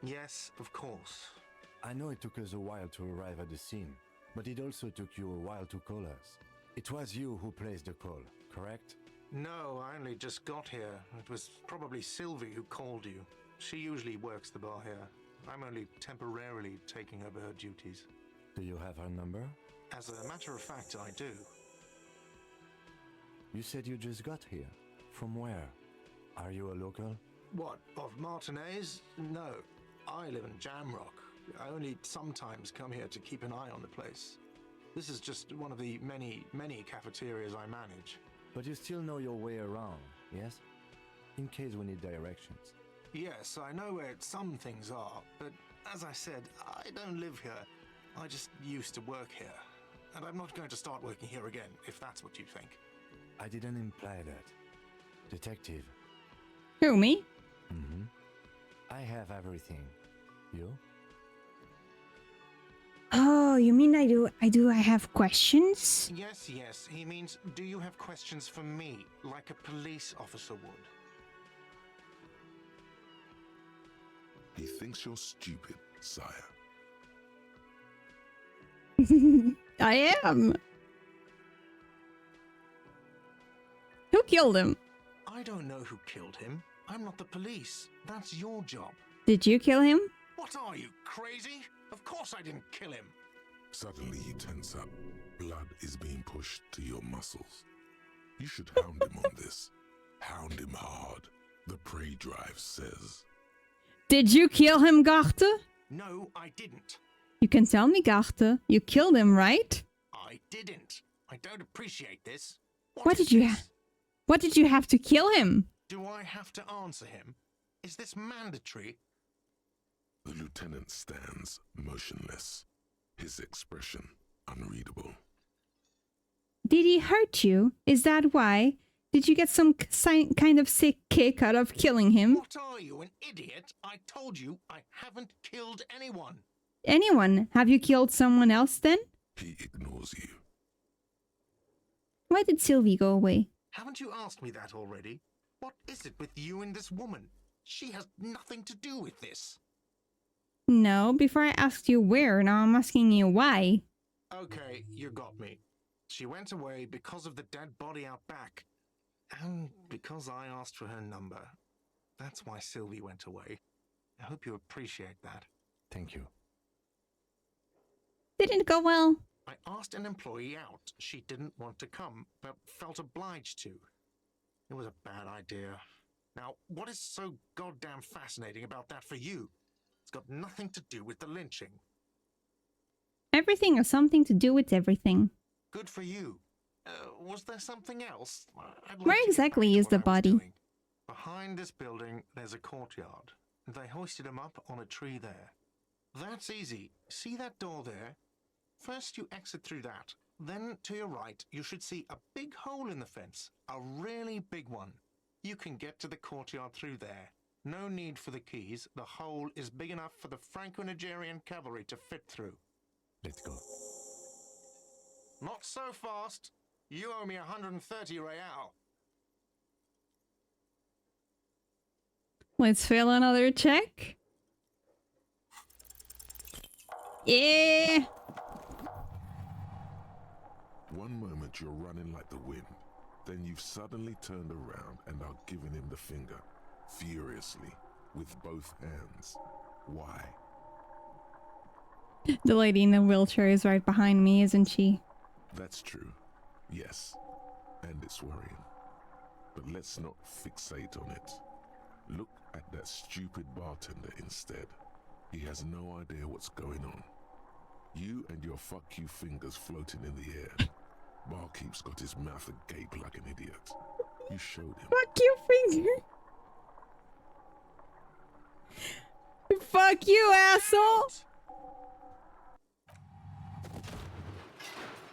Yes, of course. I know it took us a while to arrive at the scene, but it also took you a while to call us. It was you who placed the call, correct? No, I only just got here. It was probably Sylvie who called you. She usually works the bar here. I'm only temporarily taking over her duties. Do you have her number? As a matter of fact, I do. You said you just got here. From where? Are you a local? What, of Martinez? No, I live in Jamrock. I only sometimes come here to keep an eye on the place. This is just one of the many cafeterias I manage. But you still know your way around, yes? In case we need directions. Yes, I know where some things are, but as I said, I don't live here. I just used to work here. And I'm not going to start working here again, if that's what you think. I didn't imply that. Detective. Who, me? Mm-hmm. I have everything. You? Oh, you mean I have questions? Yes, he means, do you have questions for me, like a police officer would? He thinks you're stupid, sire. I am. Who killed him? I don't know who killed him. I'm not the police. That's your job. Did you kill him? What are you, crazy? Of course I didn't kill him. Suddenly you tense up. Blood is being pushed to your muscles. You should hound him on this. Hound him hard. The prey drive says. Did you kill him, Garte? No, I didn't. You can tell me, Garte. You killed him, right? I didn't. I don't appreciate this. What is did you this? What did you have to kill him? Do I have to answer him? Is this mandatory? The lieutenant stands motionless, his expression unreadable. Did he hurt you? Is that why? Did you get some kind of sick kick out of killing him? What are you, an idiot? I told you I haven't killed anyone. Anyone? Have you killed someone else then? He ignores you. Why did Sylvie go away? Haven't you asked me that already? What is it with you and this woman? She has nothing to do with this. No, before I asked you where, now I'm asking you why. Okay, you got me. She went away because of the dead body out back. And because I asked for her number. That's why Sylvie went away. I hope you appreciate that. Thank you. Didn't go well. I asked an employee out. She didn't want to come, but felt obliged to. It was a bad idea. Now, what is so goddamn fascinating about that for you? It's got nothing to do with the lynching. Everything has something to do with everything. Good for you. Was there something else? I'd like Where to get exactly back to is what the I was body? doing. Behind this building, there's a courtyard. They hoisted him up on a tree there. That's easy. See that door there? First you exit through that. Then to your right, you should see a big hole in the fence. A really big one. You can get to the courtyard through there. No need for the keys. The hole is big enough for the Franco-Nigerian cavalry to fit through. Let's go. Not so fast. You owe me 130 real. Let's fail another check. Yeah! One moment you're running like the wind. Then you've suddenly turned around and are giving him the finger. Furiously. With both hands. Why? The lady in the wheelchair is right behind me, isn't she? That's true. Yes. And it's worrying. But let's not fixate on it. Look at that stupid bartender instead. He has no idea what's going on. You and your fuck you fingers floating in the air. Barkeep's got his mouth agape like an idiot. You showed him. Fuck you, finger! Fuck you, asshole!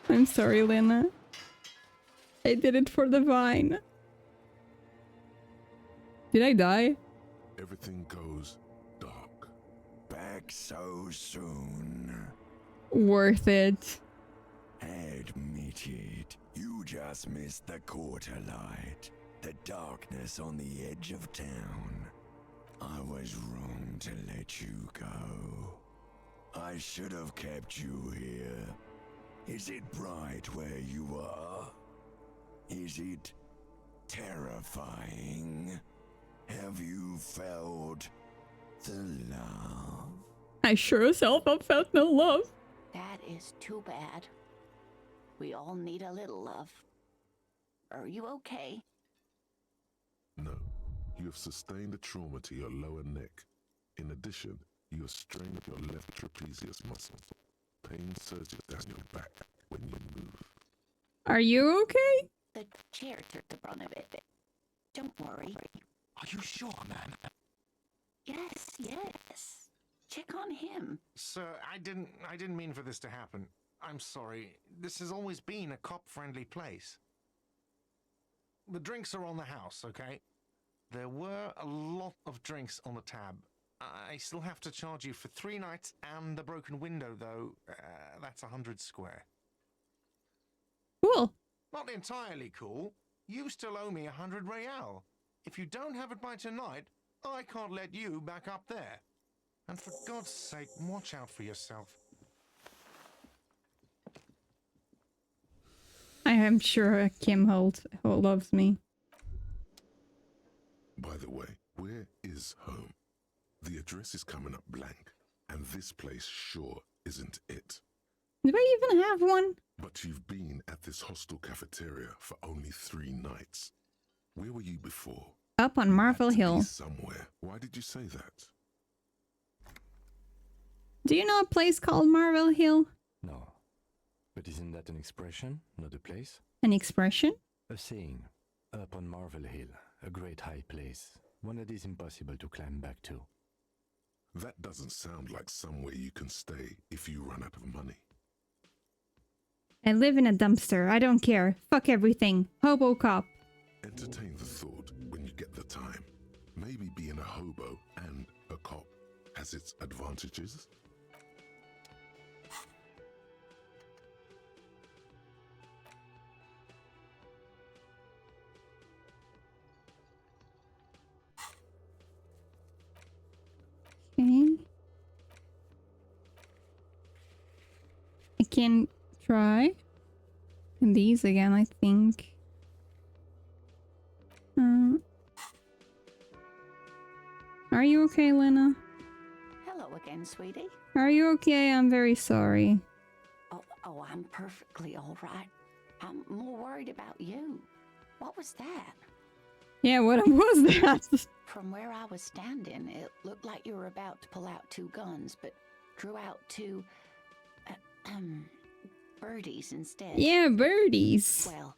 I'm sorry, Lena. I did it for the vine. Did I die? Everything goes dark. Back so soon. Worth it. Admit it. You just missed the quarter light. The darkness on the edge of town. I was wrong to let you go. I should have kept you here. Is it bright where you are? Is it terrifying? Have you felt the love? I sure as hell have felt no love. That is too bad. We all need a little love. Are you okay? No. You have sustained a trauma to your lower neck. In addition, you have strained your left trapezius muscle. Pain surges down your back when you move. Are you okay? The chair took the brunt of it. Don't worry. Are you sure, man? Yes. Check on him. Sir, I didn't mean for this to happen. I'm sorry. This has always been a cop-friendly place. The drinks are on the house, okay? There were a lot of drinks on the tab. I still have to charge you for 3 nights and the broken window, though. That's 100 square. Cool. Not entirely cool. You still owe me 100 real. If you don't have it by tonight, I can't let you back up there. And for God's sake, watch out for yourself. I am sure Kim Holt loves me. By the way, where is home? The address is coming up blank, and this place sure isn't it. Do I even have one? But you've been at this hostel cafeteria for only 3 nights. Where were you before? Up on You Marvel had to be Hill. somewhere. Why did you say that? Do you know a place called Marvel Hill? No. But isn't that an expression, not a place? An expression? A saying. Up on Marvel Hill, a great high place. One that is impossible to climb back to. That doesn't sound like somewhere you can stay if you run out of money. I live in a dumpster. I don't care. Fuck everything. Hobo cop. Entertain the thought when you get the time. Maybe being a hobo and a cop has its advantages. Okay. I can try these again, I think. Are you okay, Lena? Hello again, sweetie. Are you okay? I'm very sorry. Oh, I'm perfectly all right. I'm more worried about you. What was that? Yeah, what was that? From where I was standing, it looked like you were about to pull out 2 guns, but drew out 2 birdies instead. Yeah, birdies. Well,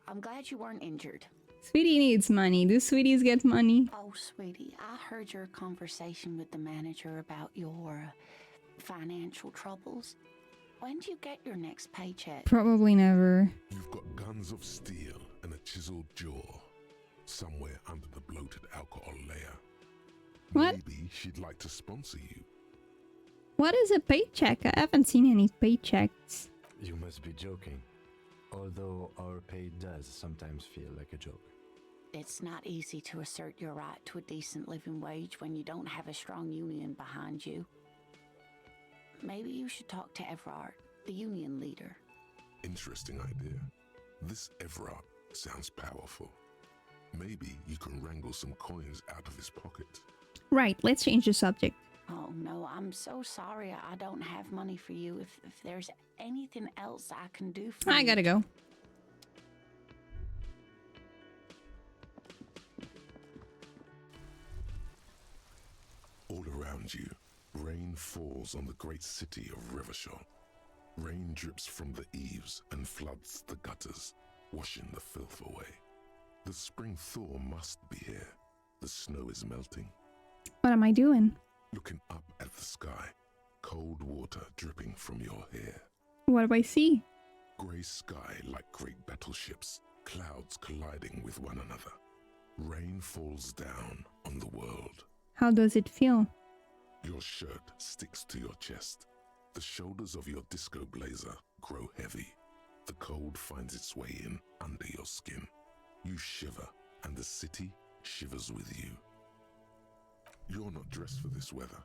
I'm glad you weren't injured. Sweetie needs money. Do sweeties get money? Oh, sweetie, I heard your conversation with the manager about your financial troubles. When do you get your next paycheck? Probably never. You've got guns of steel and a chiseled jaw. Somewhere under the bloated alcohol layer. What? Maybe she'd like to sponsor you. What is a paycheck? I haven't seen any paychecks. You must be joking. Although our pay does sometimes feel like a joke. It's not easy to assert your right to a decent living wage when you don't have a strong union behind you. Maybe you should talk to Everard, the union leader. Interesting idea. This Everard sounds powerful. Maybe you can wrangle some coins out of his pocket. Right, let's change the subject. Oh no, I'm so sorry I don't have money for you. If there's anything else I can do for you. I gotta go. All around you, rain falls on the great city of Revachol. Rain drips from the eaves and floods the gutters, washing the filth away. The spring thaw must be here. The snow is melting. What am I doing? Looking up at the sky, cold water dripping from your hair. What do I see? Grey sky like great battleships, clouds colliding with one another. Rain falls down on the world. How does it feel? Your shirt sticks to your chest. The shoulders of your disco blazer grow heavy. The cold finds its way in under your skin. You shiver, and the city shivers with you. You're not dressed for this weather.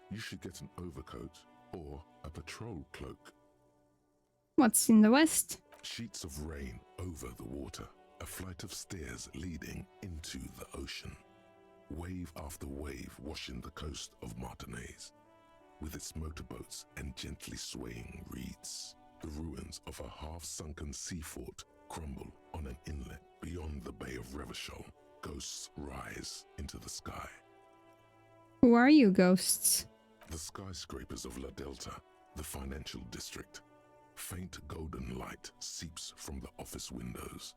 You should get an overcoat or a patrol cloak. What's in the west? Sheets of rain over the water, a flight of stairs leading into the ocean. Wave after wave washing the coast of Martinaise, with its motorboats and gently swaying reeds. The ruins of a half-sunken sea fort crumble on an inlet beyond the Bay of Revachol. Ghosts rise into the sky. Who are you, ghosts? The skyscrapers of La Delta, the financial district. Faint golden light seeps from the office windows.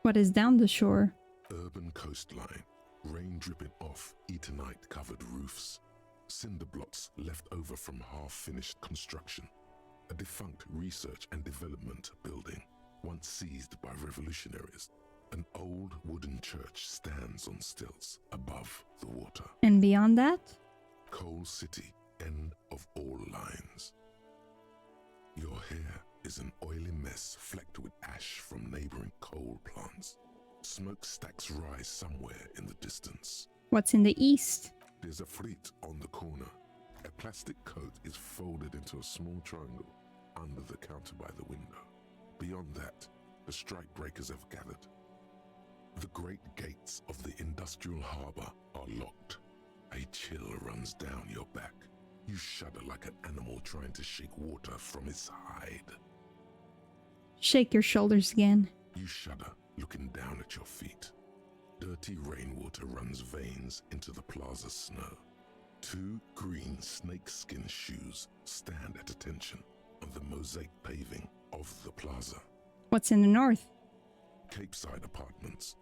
What is down the shore? Urban coastline, rain dripping off Eternite-covered roofs. Cinder blocks left over from half-finished construction. A defunct research and development building, once seized by revolutionaries. An old wooden church stands on stilts above the water. And beyond that? Coal City, end of all lines. Your hair is an oily mess flecked with ash from neighboring coal plants. Smokestacks rise somewhere in the distance. What's in the east? There's a fleet on the corner. A plastic coat is folded into a small triangle under the counter by the window. Beyond that, the strike breakers have gathered. The great gates of the industrial harbor are locked. A chill runs down your back. You shudder like an animal trying to shake water from its hide. Shake your shoulders again. You shudder, looking down at your feet. Dirty rainwater runs veins into the plaza's snow. 2 green snakeskin shoes stand at attention on the mosaic paving of the plaza. What's in the north? Capeside apartments.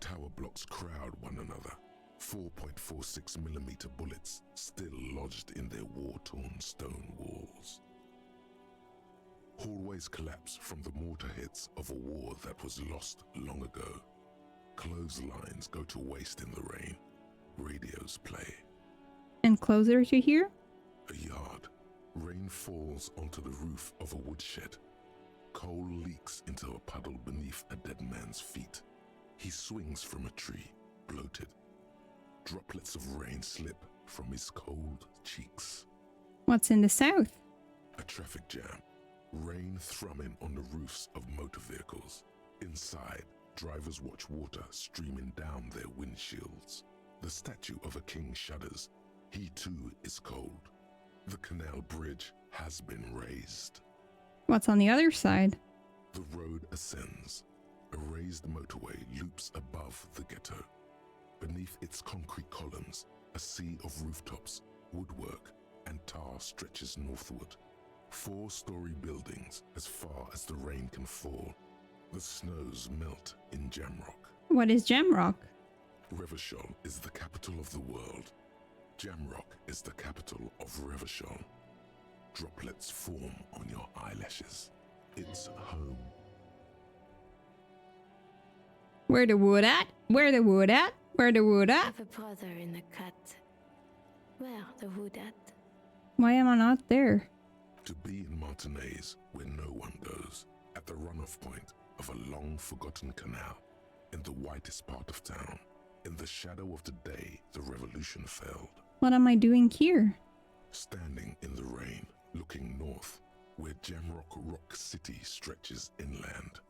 Tower blocks crowd one another. 4.46mm bullets still lodged in their war-torn stone walls. Hallways collapse from the mortar hits of a war that was lost long ago. Clotheslines go to waste in the rain. Radios play. And closer to here? A yard. Rain falls onto the roof of a woodshed. Coal leaks into a puddle beneath a dead man's feet. He swings from a tree, bloated. Droplets of rain slip from his cold cheeks. What's in the south? A traffic jam. Rain thrumming on the roofs of motor vehicles. Inside, drivers watch water streaming down their windshields. The statue of a king shudders. He too is cold. The canal bridge has been raised. What's on the other side? The road ascends. A raised motorway loops above the ghetto. Beneath its concrete columns, a sea of rooftops, woodwork, and tar stretches northward. 4-story buildings as far as the rain can fall. The snows melt in Jamrock. What is Jamrock? Revachol is the capital of the world. Jamrock is the capital of Revachol. Droplets form on your eyelashes. It's home. Where the wood at? Where the wood at? Where the wood I at? have a brother in the cut. Where the wood at? Why am I not there? To be in Martinez, where no one goes, at the runoff point of a long-forgotten canal, in the whitest part of town, in the shadow of the day the revolution failed. What am I doing here? Standing in the rain, looking north, where Jamrock Rock City stretches inland.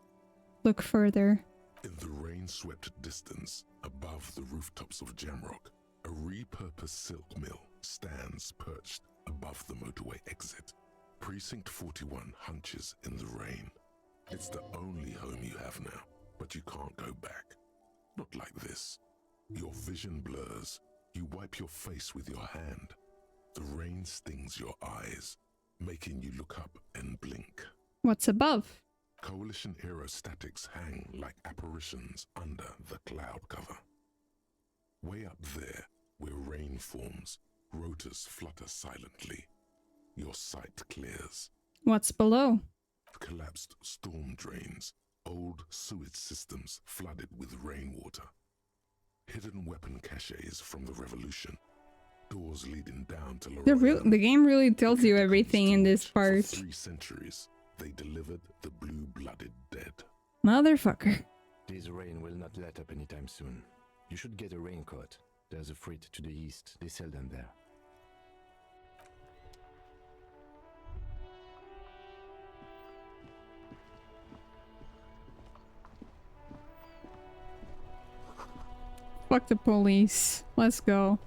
Look further. In the rain-swept distance, above the rooftops of Jamrock, a repurposed silk mill stands perched above the motorway exit. Precinct 41 hunches in the rain. It's the only home you have now, but you can't go back. Not like this. Your vision blurs. You wipe your face with your hand. The rain stings your eyes, making you look up and blink. What's above? Coalition aerostatics hang like apparitions under the cloud cover. Way up there, where rain forms, rotors flutter silently. Your sight clears. What's below? Collapsed storm drains, old sewage systems flooded with rainwater. Hidden weapon caches from the revolution. Doors leading down to Lorraine. The game really tells you everything in this For part. 3 centuries, they delivered the blue-blooded dead. Motherfucker. This rain will not let up anytime soon. You should get a raincoat. There's a freight to the east. They sell them there. Fuck the police. Let's go.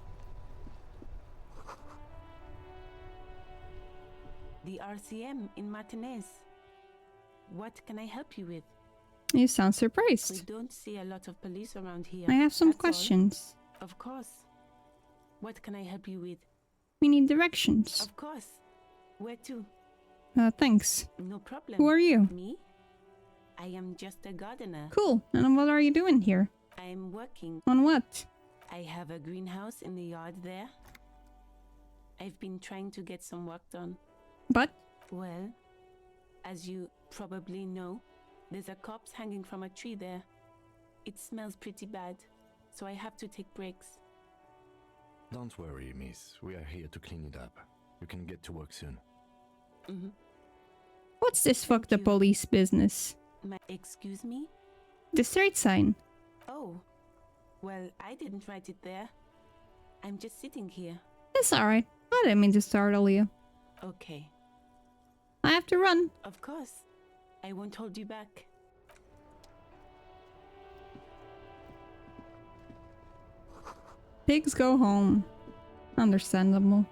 The RCM in Martinez. What can I help you with? You sound We surprised. don't see a lot of police around here. I have some that's all. questions. Of course. What can I help you with? We need directions. Of course. Where to? Thanks. No problem. Who are you? Me? I am just a gardener. Cool. And what are you doing here? I am working. On what? I have a greenhouse in the yard there. I've been trying to get some work done. But? Well, as you probably know, there's a corpse hanging from a tree there. It smells pretty bad, so I have to take breaks. Don't worry, miss. We are here to clean it up. You can get to work soon. What's this fuck the you. police business? Excuse me? The street sign. Oh, well, I didn't write it there. I'm just sitting here. It's alright. I didn't mean to startle you. Okay, I have to run. of course. I won't hold you back. Pigs go home. Understandable.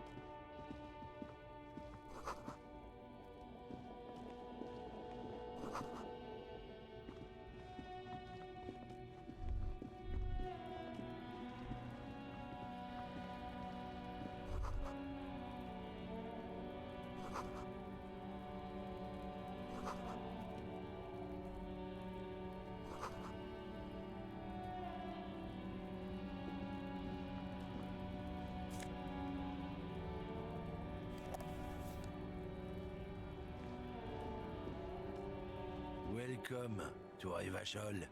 Welcome to Ivashol.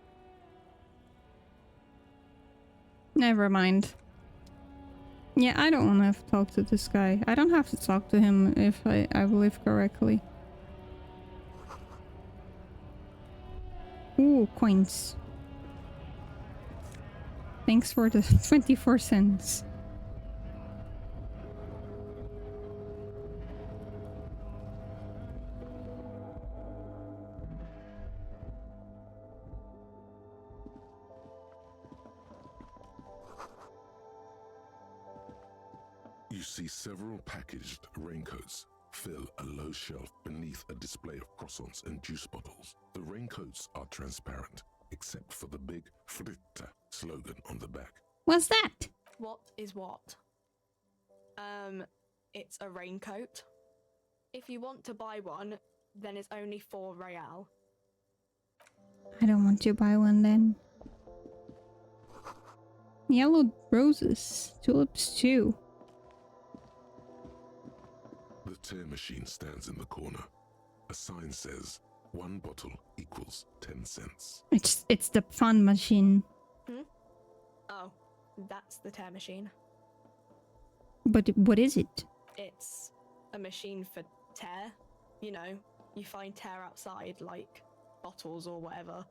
Never mind. Yeah, I don't want to talk to this guy. I don't have to talk to him if I believe correctly. Ooh, coins. Thanks for the 24 cents. You see several packaged raincoats fill a low shelf beneath a display of croissants and juice bottles. The raincoats are transparent, except for the big Fritta slogan on the back. What's that? What is what? It's a raincoat. If you want to buy one, then it's only 4 real. I don't want to buy one then. Yellow roses. Tulips too. The tear machine stands in the corner. A sign says 1 bottle equals 10 cents. It's the fun machine. Oh, that's the tear machine. But what is it? It's a machine for tear. You know, you find tear outside, like bottles or whatever,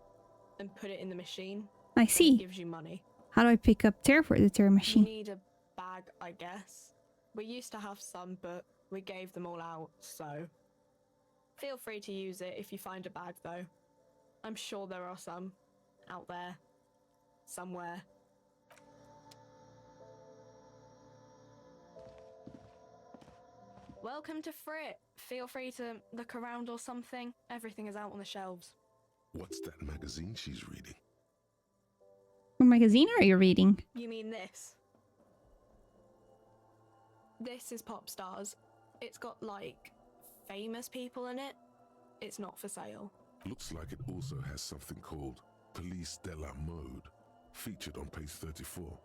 and put it in the machine. I and see. It gives you money. How do I pick up tear for the tear You machine? need a bag, I guess. We used to have some, but we gave them all out, so feel free to use it if you find a bag, though. I'm sure there are some out there somewhere. Welcome to Frit. Feel free to look around or something. Everything is out on the shelves. What's that magazine she's reading? What magazine are you reading? You mean this? This is Pop Stars. It's got, like, famous people in it. It's not for sale. Looks like it also has something called Police de la Mode, featured on page 34.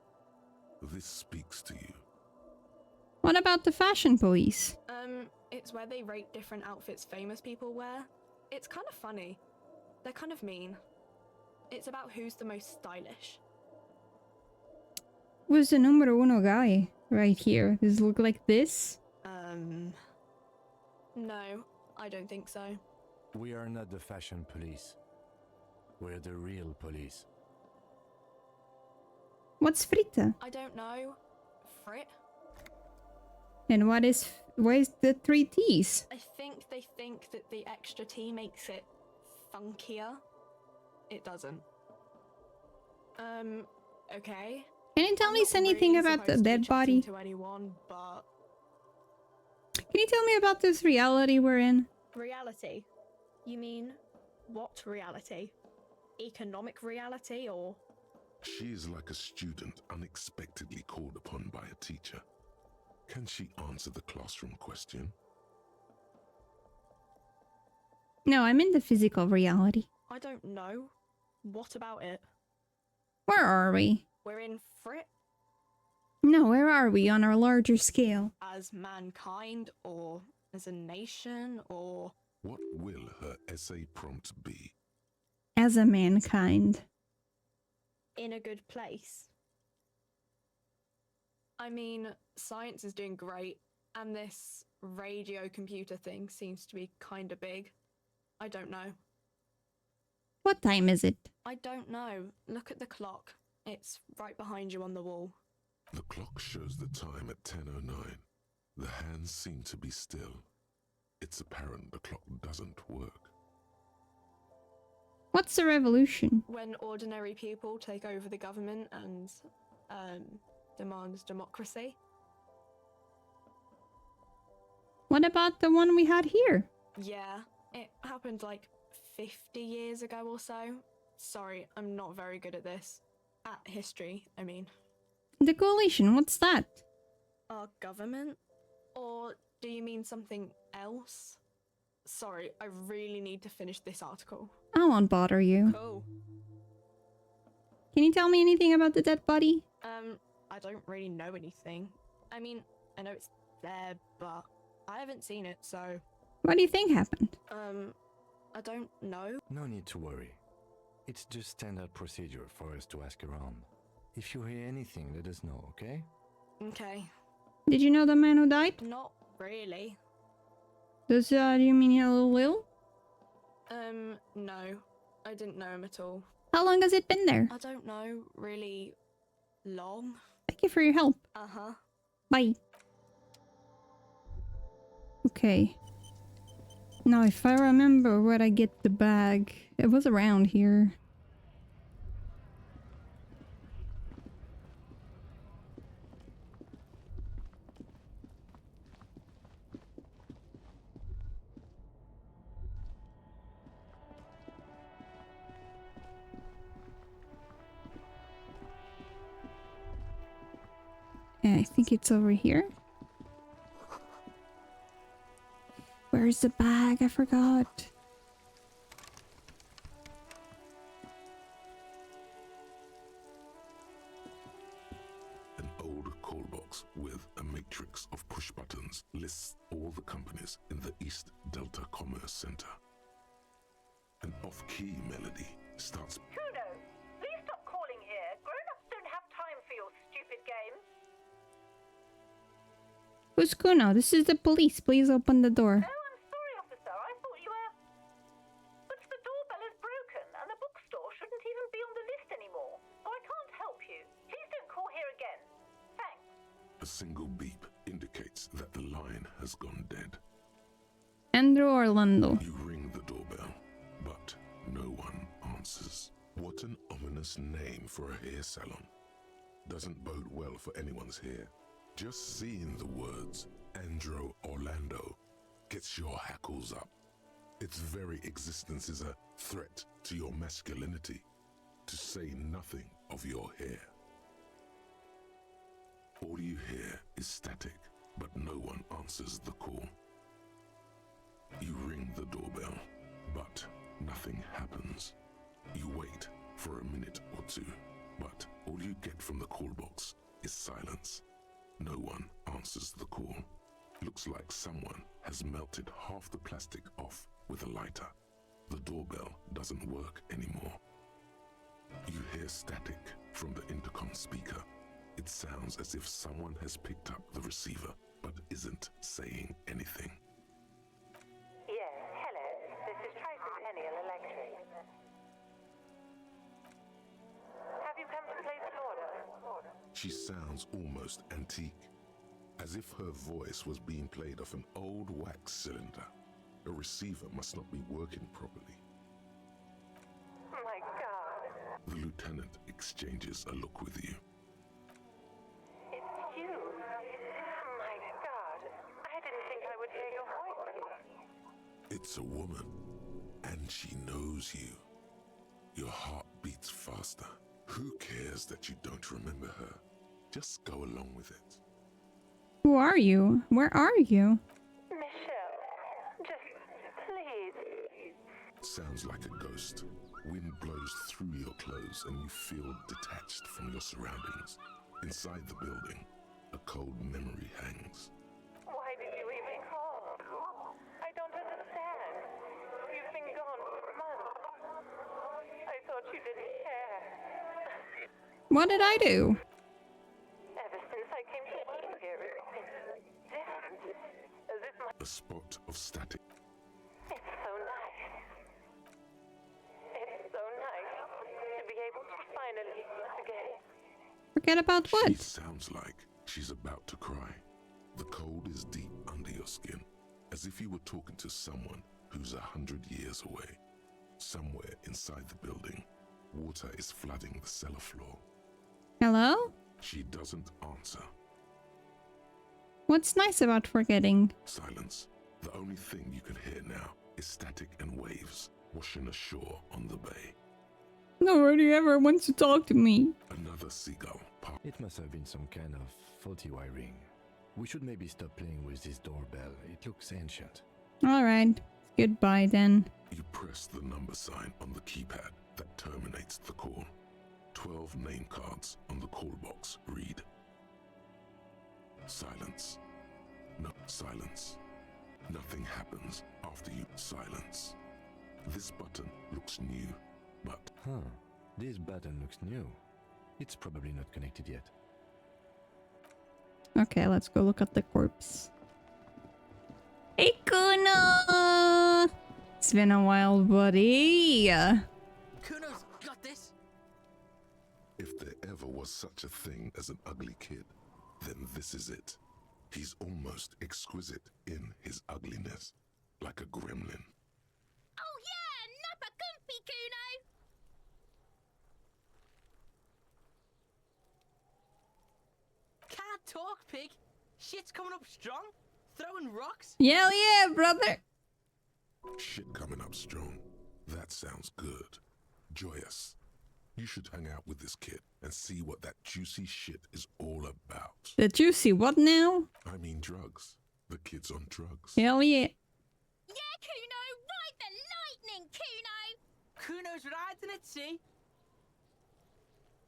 This speaks to you. What about the fashion police? It's where they rate different outfits famous people wear. It's kind of funny. They're kind of mean. It's about who's the most stylish. Who's the numero uno guy right here? Does it look like this? No, I don't think so. We are not the fashion police. We're the real police. What's Fritta? I don't know. Frit? And what is the 3 T's? I think they think that the extra T makes it funkier. It doesn't. Okay. Can you tell I'm me not anything really about the supposed to be dead chatting body? to anyone, but Can you tell me about this reality we're in? reality? You mean what reality? Economic reality or? She is like a student unexpectedly called upon by a teacher. Can she answer the classroom question? No, I'm in the physical reality. I don't know. What about it? Where are we? We're in Frit No, where are we on our larger scale? as mankind or as a nation or? What will her essay prompt be? As a mankind. In a good place. I mean, science is doing great, and this radio computer thing seems to be kinda big. I don't know. What time is it? I don't know. Look at the clock. It's right behind you on the wall. The clock shows the time at 10:09. The hands seem to be still. It's apparent the clock doesn't work. What's a revolution? When ordinary people take over the government and demand democracy. What about the one we had here? Yeah, it happened like 50 years ago or so. Sorry, I'm not very good at this. At history, I mean. The coalition, what's that? Our government? Or do you mean something else? Sorry, I really need to finish this article. I won't bother you. Cool. Can you tell me anything about the dead body? I don't really know anything. I mean, I know it's there, but I haven't seen it, so... What do you think happened? I don't know. No need to worry. It's just standard procedure for us to ask around. If you hear anything, let us know, okay? Okay. Did you know the man who died? Not really. Do you mean Hello Will? No. I didn't know him at all. How long has it been there? I don't know really long. Thank you for your help. Uh-huh. Bye. Okay. Now, if I remember where I get the bag, it was around here. Yeah, I think it's over here. Where's the bag? I forgot. An old call box with a matrix of push buttons lists all the companies in the East Delta Commerce Center. An off-key melody starts. Kuno, please stop calling here. Grown-ups don't have time for your stupid games. Who's Kuno? This is the police. Please open the door. Oh, I'm sorry, officer. I thought you were... But the doorbell is broken, and the bookstore shouldn't even be on the list anymore. So I can't help you. Please don't call here again. Thanks. A single beep indicates that the line has gone dead. Andrew Orlando. You ring the doorbell, but no one answers. What an ominous name for a hair salon. Doesn't bode well for anyone's hair. Just seeing the words Andrew Orlando gets your hackles up. Its very existence is a threat to your masculinity, to say nothing of your hair. All you hear is static, but no one answers the call. You ring the doorbell, but nothing happens. You wait for a minute or two, but all you get from the call box is silence. No one answers the call. Looks like someone has melted half the plastic off with a lighter. The doorbell doesn't work anymore. You hear static from the intercom speaker. It sounds as if someone has picked up the receiver, but isn't saying anything. Yes, hello. This is Tricentennial Electric. Have you come to place an order? She sounds almost antique, as if her voice was being played off an old wax cylinder. A receiver must not be working properly. My God. The lieutenant exchanges a look with you. It's you. My God. I didn't think I would hear your voice. It's a woman, and she knows you. Your heart beats faster. Who cares that you don't remember her? Just go along with it. Who are you? Where are you? Michelle, just please. Sounds like a ghost. Wind blows through your clothes and you feel detached from your surroundings. Inside the building, a cold memory hangs. Why did you even call? I don't understand. You've been gone for months. I thought you didn't care. What did I do? Ever since I came to work here, it's been different. As if my... A spot of static. It's so nice. It's so nice to be able to finally once again. Forget about what? She sounds like she's about to cry. The cold is deep under your skin, as if you were talking to someone who's 100 years away. Somewhere inside the building, water is flooding the cellar floor. Hello? She doesn't answer. What's nice about forgetting? Silence. The only thing you can hear now is static and waves washing ashore on the bay. Nobody ever wants to talk to me. Another seagull. It must have been some kind of faulty wiring. We should maybe stop playing with this doorbell. It looks ancient. Alright. Goodbye then. You press the number sign on the keypad that terminates the call. 12 name cards on the call box read. Silence. No, silence. Nothing happens after you silence. This button looks new, but... Huh. This button looks new. It's probably not connected yet. Okay, let's go look at the corpse. Hey, Kuno! It's been a while, buddy. Kuno's got this. if there ever was such a thing as an ugly kid, then this is it. He's almost exquisite in his ugliness, like a gremlin. Oh yeah, nappa comfy, Kuno! Can't talk, pig. Shit's coming up strong. Throwing rocks. Hell yeah, brother! Shit coming up strong. That sounds good. Joyous. You should hang out with this kid and see what that juicy shit is all about. The juicy what now? I mean drugs. The kid's on drugs. Hell yeah. Yeah, Kuno, ride the lightning, Kuno! Kuno's riding it, see?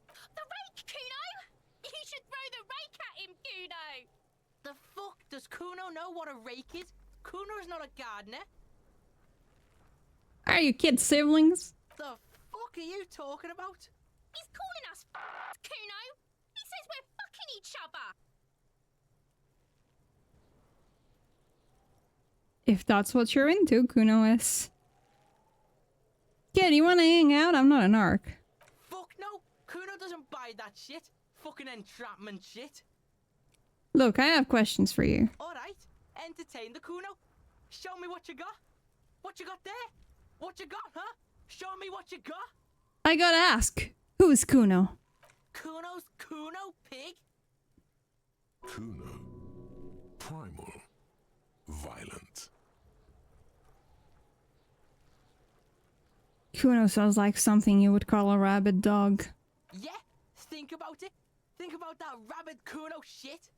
The rake, Kuno! You should throw the rake at him, Kuno! The fuck? Does Kuno know what a rake is? Kuno's not a gardener. Are you kids siblings? The fuck are you talking about? He's calling us Kuno! He says we're fucking each other! If that's what you're into, Kuno is. Kid, you wanna hang out? I'm not an arc. Fuck no! Kuno doesn't buy that shit. Fucking entrapment shit. Look, I have questions for you. Alright, entertain the Kuno. Show me what you got. What you got there? What you got, huh? Show me what you got. I gotta ask, who is Kuno? Kuno's Kuno, pig? Kuno. Primal. Violent. Kuno sounds like something you would call a rabid dog. Yeah, think about it. Think about that rabid Kuno shit.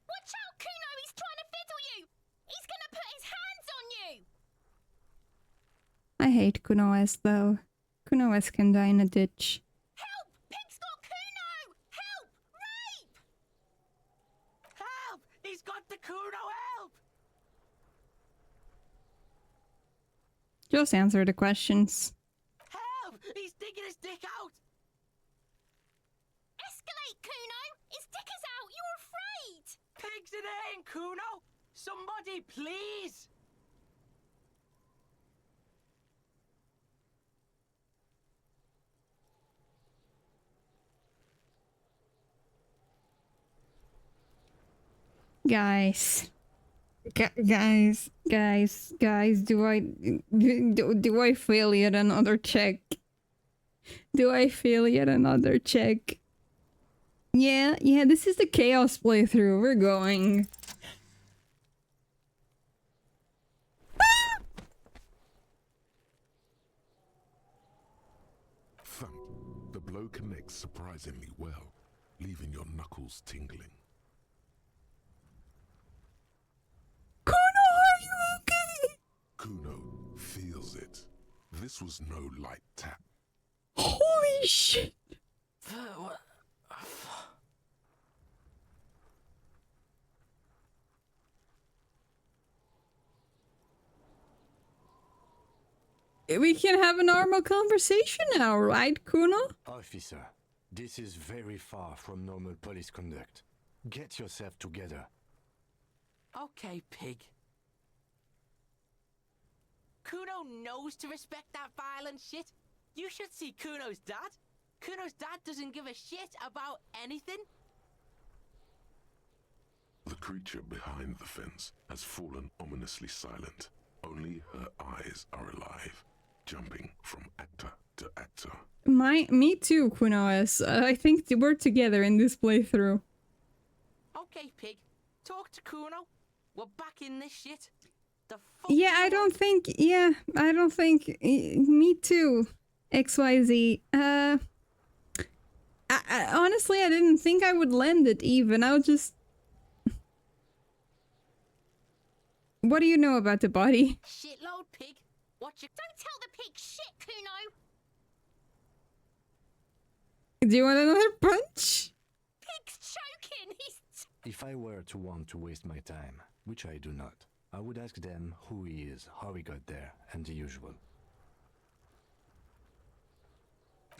Watch out, Kuno! He's trying to fiddle you! He's gonna put his hands on you! I hate Kuno S though. Kuno S can die in a ditch. Help! Pig's got Kuno! Help! Rape! Help! He's got the Kuno, help! Just answer the questions. Help! He's digging his dick out! Escalate, Kuno! His dick is out! You're afraid! Pigs in aim, Kuno! Somebody, please! Guys. Guys, do I fail yet another check? Do I fail yet another check? Yeah, this is the chaos playthrough. We're going. Thump. The blow connects surprisingly well, leaving your knuckles tingling. Kuno, are you okay? Kuno feels it. This was no light tap. Holy shit! What? We can have a normal conversation now, right, Kuno? Officer, this is very far from normal police conduct. Get yourself together. Okay, pig. Kuno knows to respect that violent shit. You should see Kuno's dad. Kuno's dad doesn't give a shit about anything. The creature behind the fence has fallen ominously silent. Only her eyes are alive, jumping from actor to actor. Me too, Kuno S. I think we're together in this playthrough. Okay, pig. Talk to Kuno. We're back in this shit. The fuck Yeah, I don't think. Me too. XYZ. Honestly, I didn't think I would land it even. I was just. What do you know about the body? Shitload, pig. What you... Don't tell the pig shit, Kuno! Do you want another punch? Pig's choking! If I were to want to waste my time, which I do not, I would ask them who he is, how he got there, and the usual.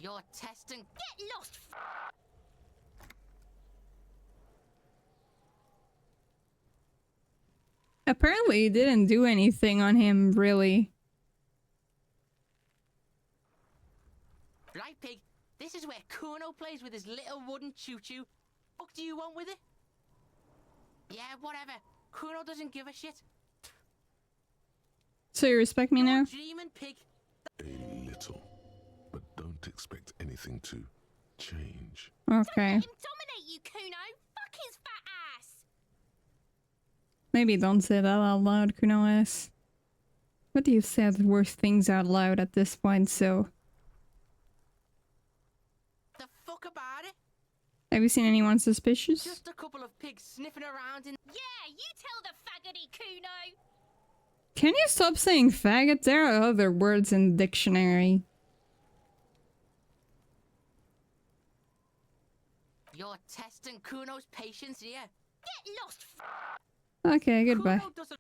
You're testing. Get lost! Apparently, it didn't do anything on him, really. Right, pig. This is where Kuno plays with his little wooden choo-choo. What do you want with it? Yeah, whatever. Kuno doesn't give a shit. So you respect me now? Dreaming, pig. A little, but don't expect anything to change. Okay. Let him dominate you, Kuno! Fuck his fat ass! Maybe don't say that out loud, Kuno S. What do you say the worst things out loud at this point, so... The fuck about it? Have you seen anyone suspicious? Just a couple of pigs sniffing around in... Yeah, you tell the faggoty, Kuno! Can you stop saying faggot? There are other words in the dictionary. You're testing Kuno's patience here. Get lost! Okay, goodbye. Kuno doesn't...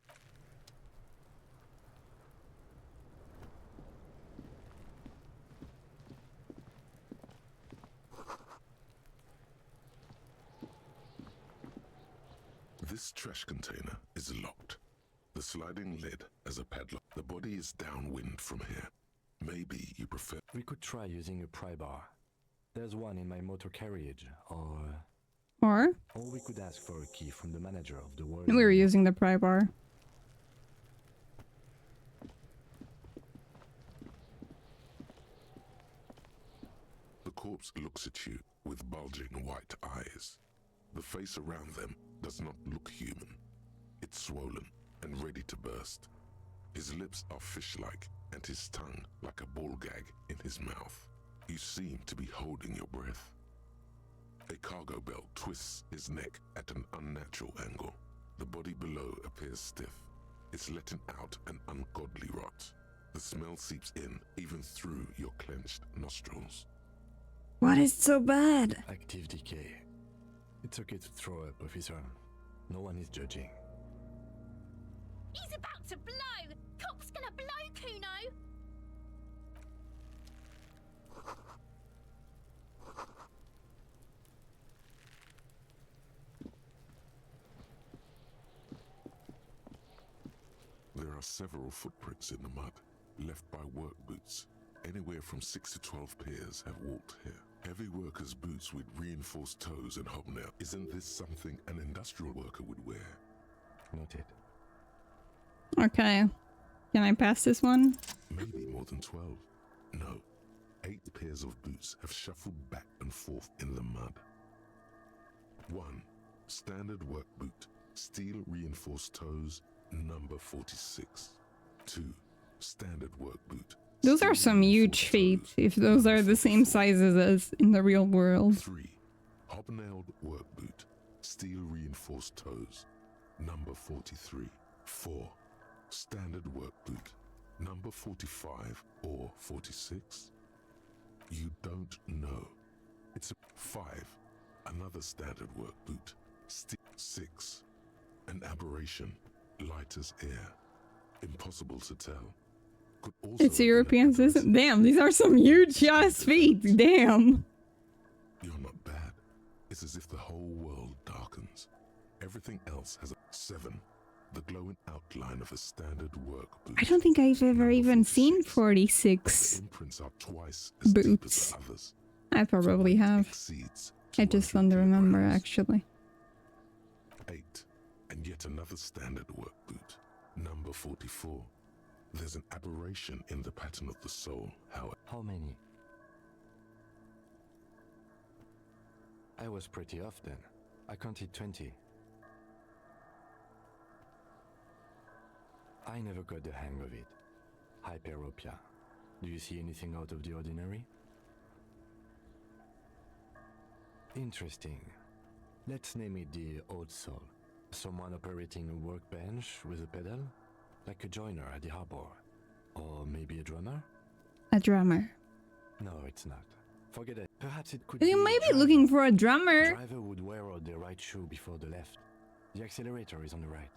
This trash container is locked. The sliding lid has a padlock. The body is downwind from here. Maybe you prefer... We could try using a pry bar. There's one in my motor carriage, or we could ask for a key from the manager of the world. We were using the pry bar. The corpse looks at you with bulging white eyes. The face around them does not look human. It's swollen and ready to burst. His lips are fish-like and his tongue like a ball gag in his mouth. You seem to be holding your breath. A cargo belt twists his neck at an unnatural angle. The body below appears stiff. It's letting out an ungodly rot. The smell seeps in even through your clenched nostrils. What is so bad? Active decay. It's okay to throw up, officer. No one is judging. He's about to blow! Cop's gonna blow, Kuno! There are several footprints in the mud, left by work boots. Anywhere from 6 to 12 pairs have walked here. Heavy workers' boots with reinforced toes and hobnail. Isn't this something an industrial worker would wear? Noted. Okay. Can I pass this one? Maybe more than 12. No. 8 pairs of boots have shuffled back and forth in the mud. 1. Standard work boot. Steel reinforced toes. Number 46. 2. Standard work boot. Those are some huge feet, if those are the same sizes as in the real world. 3. Hobnailed work boot. Steel reinforced toes. Number 43. 4. Standard work boot. Number 45 or 46? You don't know. It's a 5. Another standard work boot. 6. An aberration. Light as air. Impossible to tell. Could also It's a European system. Damn, these are some huge ass feet. Damn. You're not bad. It's as if the whole world darkens. Everything else has a 7. The glowing outline of a standard work boot. I don't think I've ever even seen 46 Imprints are twice as deep as boots. the others. I probably have. Exceeds I just don't remember, actually. 8. And yet another standard work boot. Number 44. There's an aberration in the pattern of the sole, however. How many? I was pretty off then. I counted 20. I never got the hang of it. Hyperopia. Do you see anything out of the ordinary? Interesting. Let's name it the old soul. Someone operating a workbench with a pedal? Like a joiner at the harbor. Or maybe a drummer? A drummer. No, it's not. Forget it. Perhaps it could be You may a be driver. looking for a drummer. The driver would wear out the right shoe before the left. The accelerator is on the right.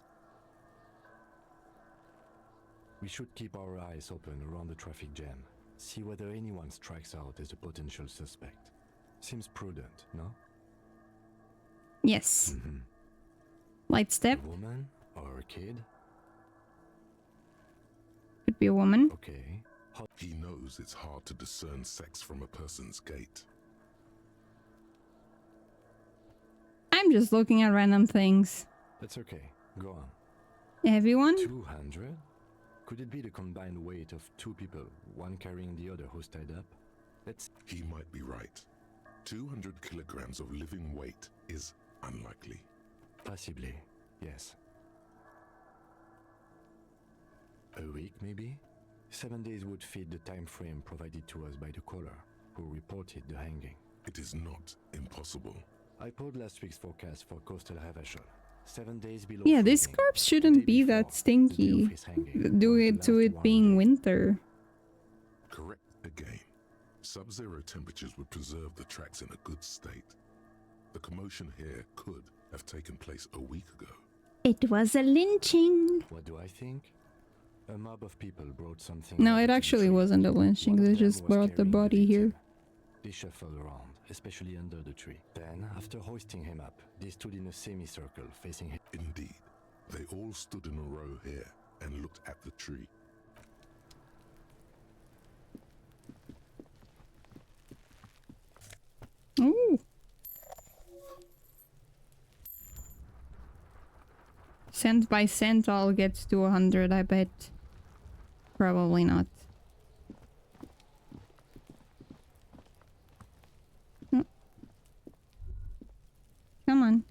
We should keep our eyes open around the traffic jam. See whether anyone strikes out as a potential suspect. Seems prudent, no? Yes. Light step. A woman or a kid? Could be a woman. Okay. He knows it's hard to discern sex from a person's gait. I'm just looking at random things. That's okay. Go on. Heavy one? 200? Could it be the combined weight of two people, one carrying the other who's tied up? He might be right. 200 kilograms of living weight is unlikely. Possibly, yes. A week, maybe? 7 days would fit the time frame provided to us by the caller, who reported the hanging. It is not impossible. I pulled last week's forecast for coastal Havashol. 7 days below Yeah, this freezing. corpse shouldn't be that stinky. Due it to it being winter. Correct again. Sub-zero temperatures would preserve the tracks in a good state. The commotion here could have taken place a week ago. It was a lynching. What do I think? A mob of people brought something. No, it actually wasn't a lynching. They just brought the body here. They shuffled around, especially under the tree. Then, after hoisting him up, they stood in a semicircle facing him. Indeed. They all stood in a row here and looked at the tree. Ooh. Cent by cent all gets to 100, I bet. Probably not. Oh. Come on.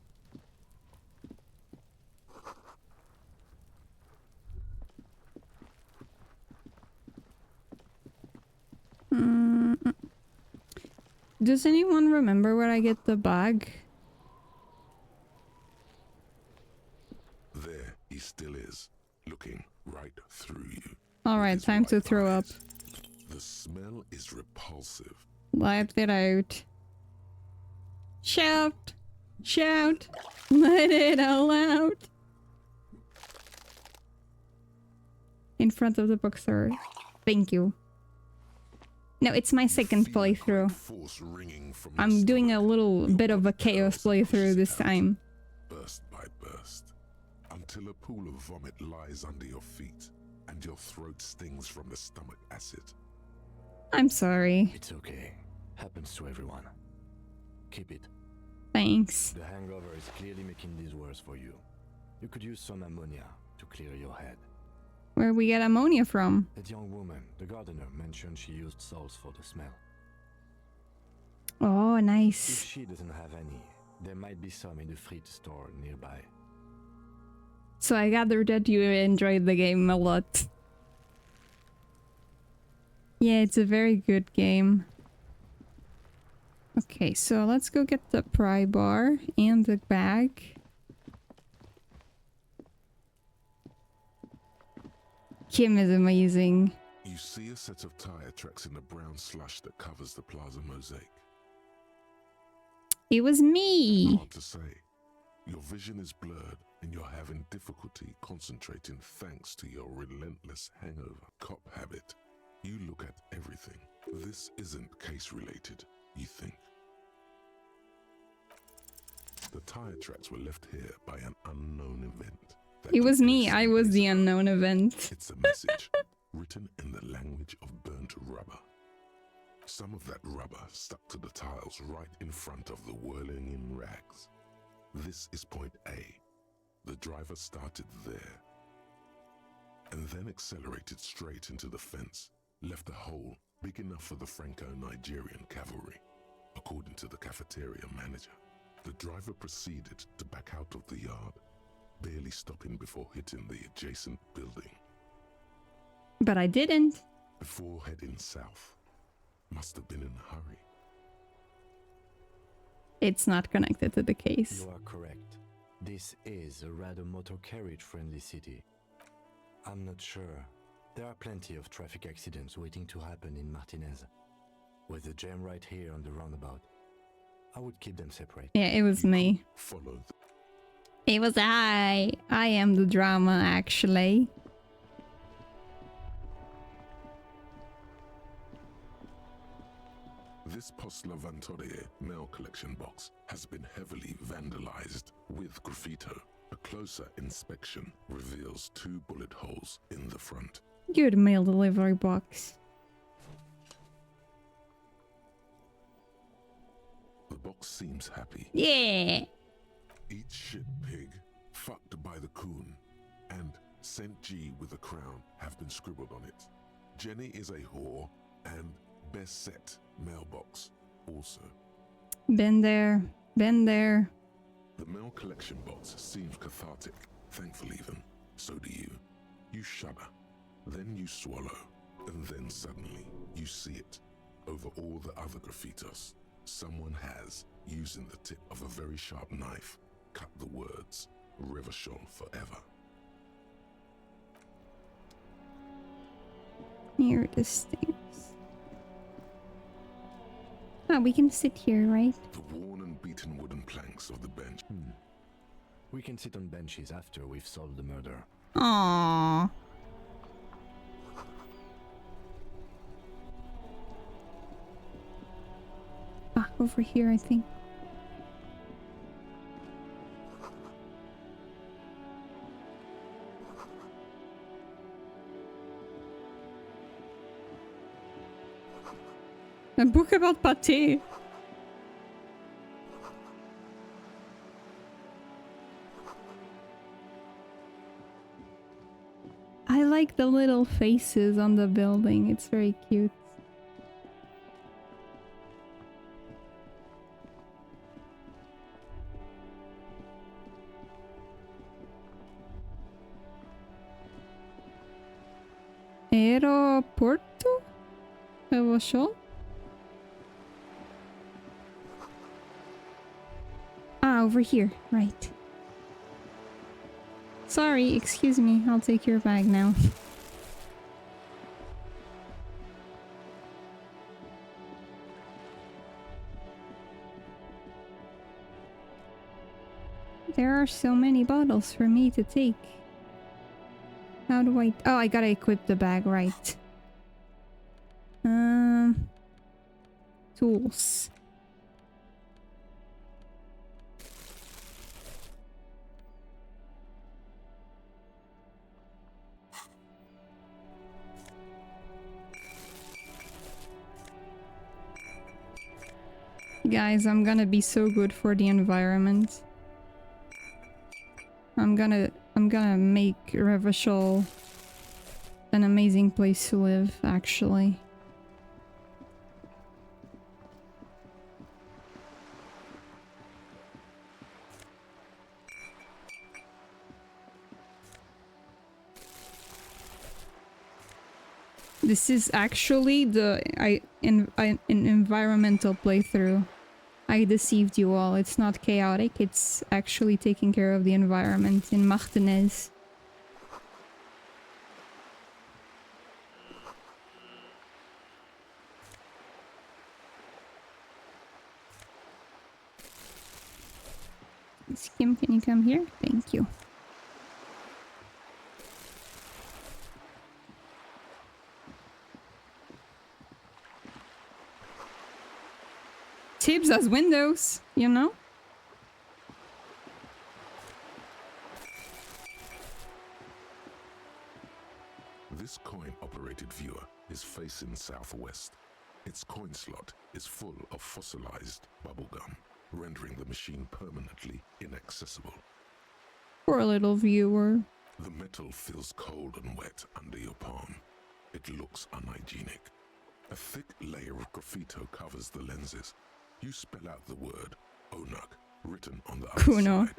Does anyone remember where I get the bag? There he still is, looking right through you. Alright, time to throw up. The smell is repulsive. Let it out. Shout! Shout! Let it all out! In front of the bookstore. Thank you. No, it's my second playthrough. I'm doing a little bit of a chaos playthrough this time. Burst by burst, until a pool of vomit lies under your feet and your throat stings from the stomach acid. I'm sorry. It's okay. Happens to everyone. Keep it. Thanks. The hangover is clearly making this worse for you. You could use some ammonia to clear your head. Where we get ammonia from? That young woman, the gardener, mentioned she used salts for the smell. Oh, nice. If she doesn't have any, there might be some in the fridge store nearby. So I gather that you enjoyed the game a lot. Yeah, it's a very good game. Okay, so let's go get the pry bar and the bag. Kim is amazing. You see a set of tire tracks in the brown slush that covers the plaza mosaic. It was me. Hard to say. Your vision is blurred and you're having difficulty concentrating thanks to your relentless hangover. Cop habit. You look at everything. This isn't case related, you think. The tire tracks were left here by an unknown event. It was me. I was the unknown event. It's a message written in the language of burnt rubber. Some of that rubber stuck to the tiles right in front of the whirling in rags. This is point A. The driver started there and then accelerated straight into the fence, left a hole big enough for the Franco-Nigerian cavalry, according to the cafeteria manager. The driver proceeded to back out of the yard, barely stopping before hitting the adjacent building. But I didn't. Before heading south. Must have been in a hurry. It's not connected to the case. You are correct. This is a rather motor carriage friendly city. I'm not sure. There are plenty of traffic accidents waiting to happen in Martinez. With the jam right here on the roundabout, I would keep them separate. Yeah, it was me. Follow. It was I. I am the drama, actually. This Poslavantore mail collection box has been heavily vandalized with graffito. A closer inspection reveals 2 bullet holes in the front. Good mail delivery box. The box seems happy. Yeah. Eat shit pig, fucked by the coon, and St. G with a crown have been scribbled on it. Jenny is a whore, and best set mailbox also. Been there. Been there. The mail collection box seems cathartic, thankful even. So do you. You shudder, then you swallow, and then suddenly you see it. Over all the other graffitos, someone has, using the tip of a very sharp knife, cut the words, Revachol forever. Near the stairs. Oh, we can sit here, right? The worn and beaten wooden planks of the bench. We can sit on benches after we've solved the murder. Aww. Ah, over here, I think. A book about pâté. I like the little faces on the building. It's very cute. Aeroporto? Revachol? Ah, over here. Right. Sorry, excuse me. I'll take your bag now. There are so many bottles for me to take. How do I... Oh, I gotta equip the bag, right. Tools. Guys, I'm gonna be so good for the environment. I'm gonna make Revachol an amazing place to live, actually. This is actually an environmental playthrough. I deceived you all. It's not chaotic. It's actually taking care of the environment in Martinez. Kim, can you come here? Thank you. Tibbs has windows, you know? This coin-operated viewer is facing southwest. Its coin slot is full of fossilized bubblegum, rendering the machine permanently inaccessible. Poor little viewer. The metal feels cold and wet under your palm. It looks unhygienic. A thick layer of graffito covers the lenses. You spell out the word Onuk written on the outside.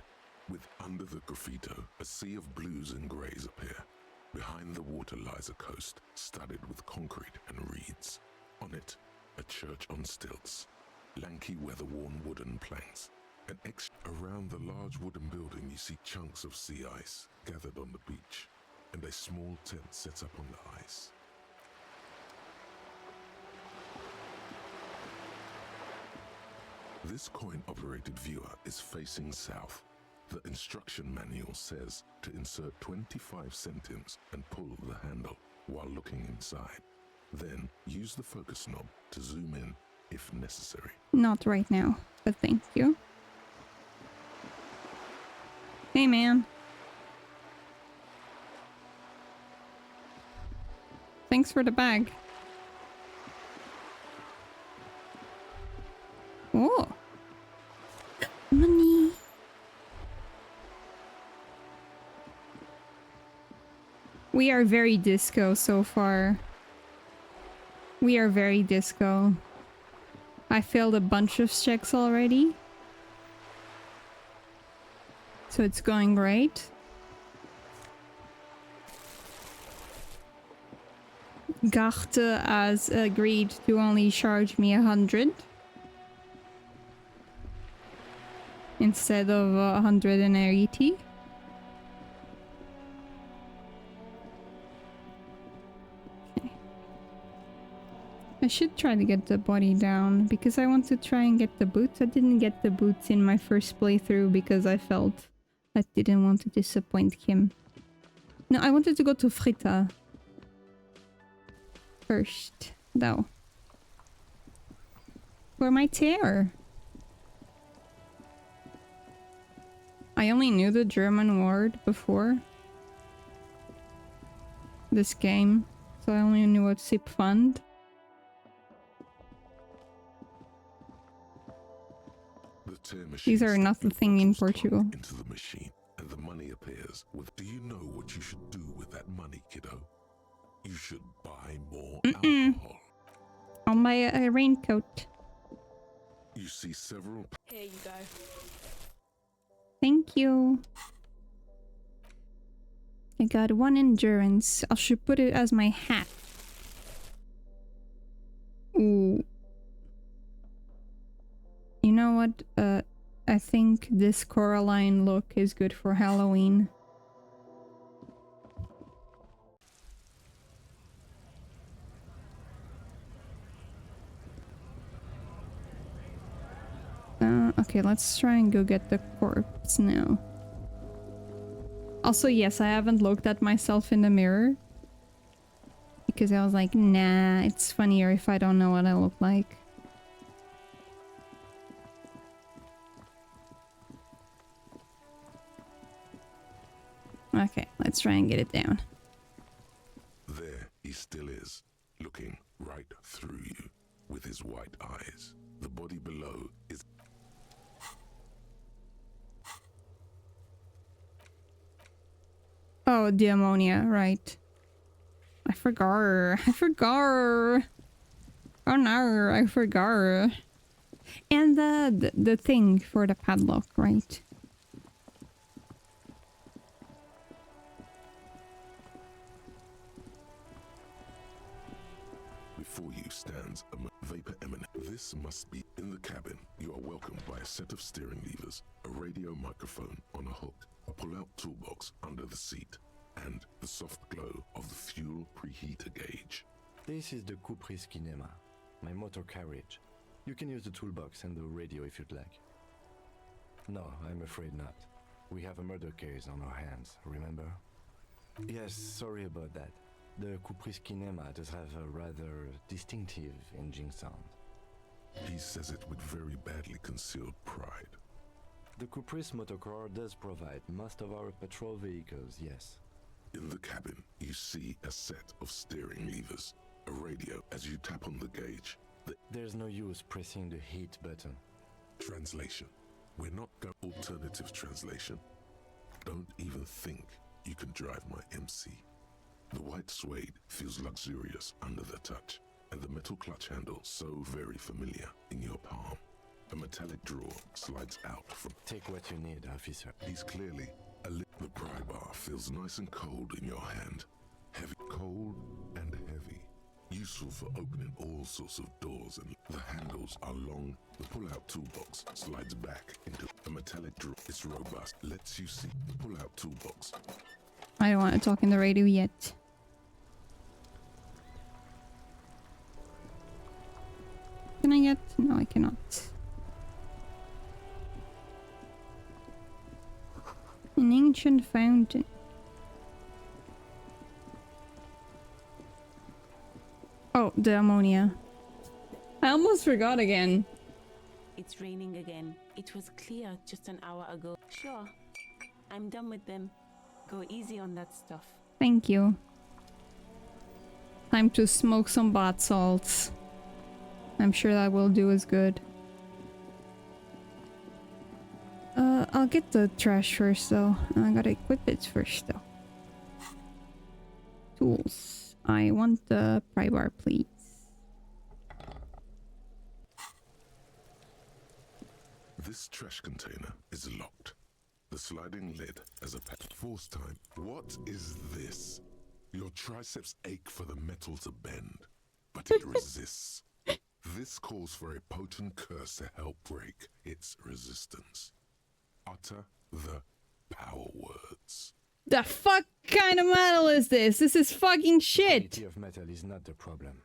With under the graffito, a sea of blues and greys appear. Behind the water lies a coast studded with concrete and reeds. On it, a church on stilts, lanky weather-worn wooden planks. Around the large wooden building you see chunks of sea ice gathered on the beach, and a small tent set up on the ice. This coin-operated viewer is facing south. The instruction manual says to insert 25 centimes and pull the handle while looking inside. Then use the focus knob to zoom in if necessary. Not right now, but thank you. Hey, man. Thanks for the bag. Oh. Money. We are very disco so far. We are very disco. I failed a bunch of checks already. So it's going great. Garte has agreed to only charge me 100 instead of 180. Okay. I should try to get the body down because I want to try and get the boots. I didn't get the boots in my first playthrough because I felt I didn't want to disappoint him. No, I wanted to go to Frita first, though. For my tear. I only knew the German word before this game, so I only knew what zip fund. These are not the thing in Portugal. Into the machine, and the money appears. Do you know what you should do with that money, kiddo? You should buy more alcohol. I'll buy a raincoat. You see several. Here you go. Thank you. I got 1 endurance. I should put it as my hat. Ooh. You know what? I think this Coraline look is good for Halloween. Okay, let's try and go get the corpse now. Also, yes, I haven't looked at myself in the mirror. Because I was like, nah, it's funnier if I don't know what I look like. Okay, let's try and get it down. There he still is, looking right through you with his white eyes. The body below is... Oh, the ammonia, right. I forgot. Oh no, I forgot. And the thing for the padlock, right? Before you stands a vapor eminent. This must be in the cabin. You are welcomed by a set of steering levers, a radio microphone on a hook, a pull-out toolbox under the seat, and the soft glow of the fuel preheater gauge. This is the TUE FRI Kinema, my motor carriage. You can use the toolbox and the radio if you'd like. No, I'm afraid not. We have a murder case on our hands, remember? Yes, sorry about that. The TUE FRI Kinema does have a rather distinctive engine sound. He says it with very badly concealed pride. The TUE FRI's motorcar does provide most of our patrol vehicles, yes. In the cabin, you see a set of steering levers, a radio. As you tap on the gauge, There's no use pressing the heat button. Translation. We're not going alternative translation. Don't even think you can drive my MC. The white suede feels luxurious under the touch, and the metal clutch handle so very familiar in your palm. A metallic drawer slides out from... Take what you need, officer. He's clearly a the pry bar feels nice and cold in your hand. Heavy, cold and heavy. Useful for opening all sorts of doors, and the handles are long. The pull-out toolbox slides back into a metallic drawer. It's robust, lets you see the pull-out toolbox. I don't want to talk in the radio yet. Can I get... No, I cannot. An ancient fountain. Oh, the ammonia. I almost forgot again. It's raining again. It was clear just an hour ago. Sure, I'm done with them. Go easy on that stuff. Thank you. Time to smoke some bath salts. I'm sure that will do us good. I'll get the trash first though. I gotta equip it first though. Tools. I want the pry bar, please. This trash container is locked. The sliding lid has a force time. What is this? Your triceps ache for the metal to bend, but it resists. This calls for a potent curse to help break its resistance. Utter the power words. The fuck kind of metal is this? This is fucking shit. The quality of metal is not the problem.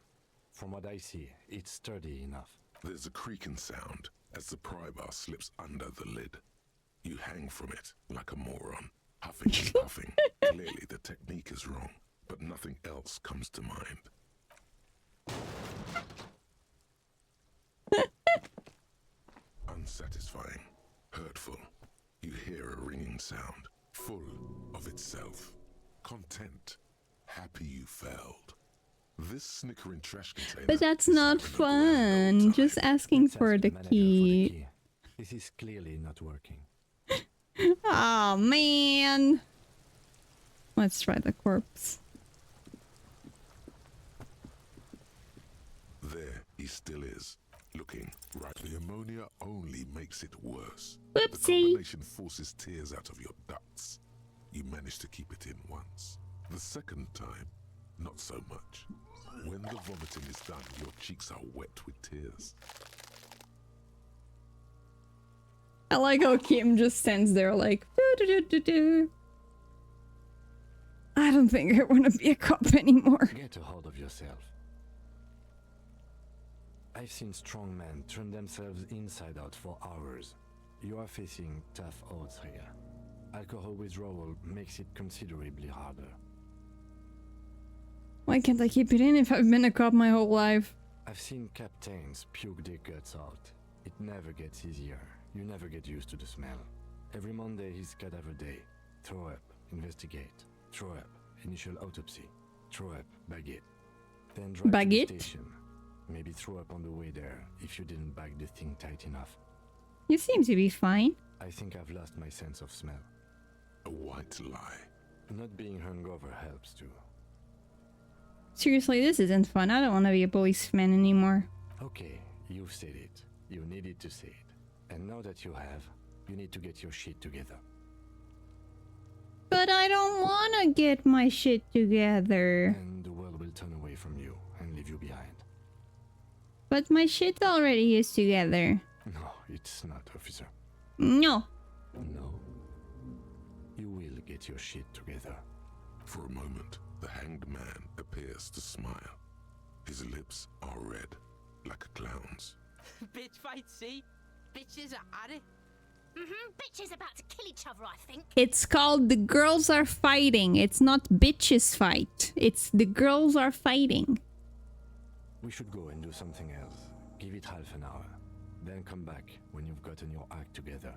From what I see, it's sturdy enough. There's a creaking sound as the pry bar slips under the lid. You hang from it like a moron, huffing and puffing. Clearly the technique is wrong, but nothing else comes to mind. Unsatisfying, hurtful. You hear a ringing sound, full of itself. Content, happy you failed. This snickering trash container. But that's not fun. Just asking for the key. This is clearly not working. Oh man. Let's try the corpse. There he still is, looking right. The ammonia only makes it worse. Whoopsie. The combination forces tears out of your ducts. You manage to keep it in once. The second time, not so much. When the vomiting is done, your cheeks are wet with tears. I like how Kim just stands there like, doo-doo-doo-doo-doo. I don't think I want to be a cop anymore. Get a hold of yourself. I've seen strong men turn themselves inside out for hours. You are facing tough odds here. Alcohol withdrawal makes it considerably harder. Why can't I keep it in if I've been a cop my whole life? I've seen captains puke their guts out. It never gets easier. You never get used to the smell. Every Monday is cadaver day. Throw up, investigate. Throw up, initial autopsy. Throw up, bag it. Then drive to the station. Maybe throw up on the way there if you didn't bag the thing tight enough. You seem to be fine. I think I've lost my sense of smell. A white lie. Not being hungover helps too. Seriously, this isn't fun. I don't want to be a policeman anymore. Okay, you've said it. You needed to say it. And now that you have, you need to get your shit together. But I don't want to get my shit together. And the world will turn away from you and leave you behind. But my shit already is together. No, it's not, officer. No. No. You will get your shit together. For a moment, the hanged man appears to smile. His lips are red, like a clown's. Bitch fight, see? Bitches are at it. Bitches about to kill each other, I think. It's called The Girls Are Fighting. It's not bitches fight. It's The Girls Are Fighting. We should go and do something else. Give it half an hour. Then come back when you've gotten your act together.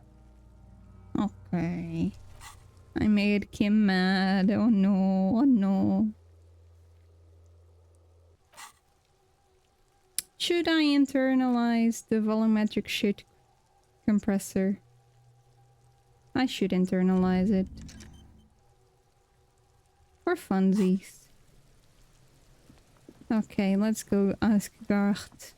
Okay. I made Kim mad. Oh no. Oh no. Should I internalize the volumetric shit compressor? I should internalize it. For funsies. Okay, let's go ask Gart.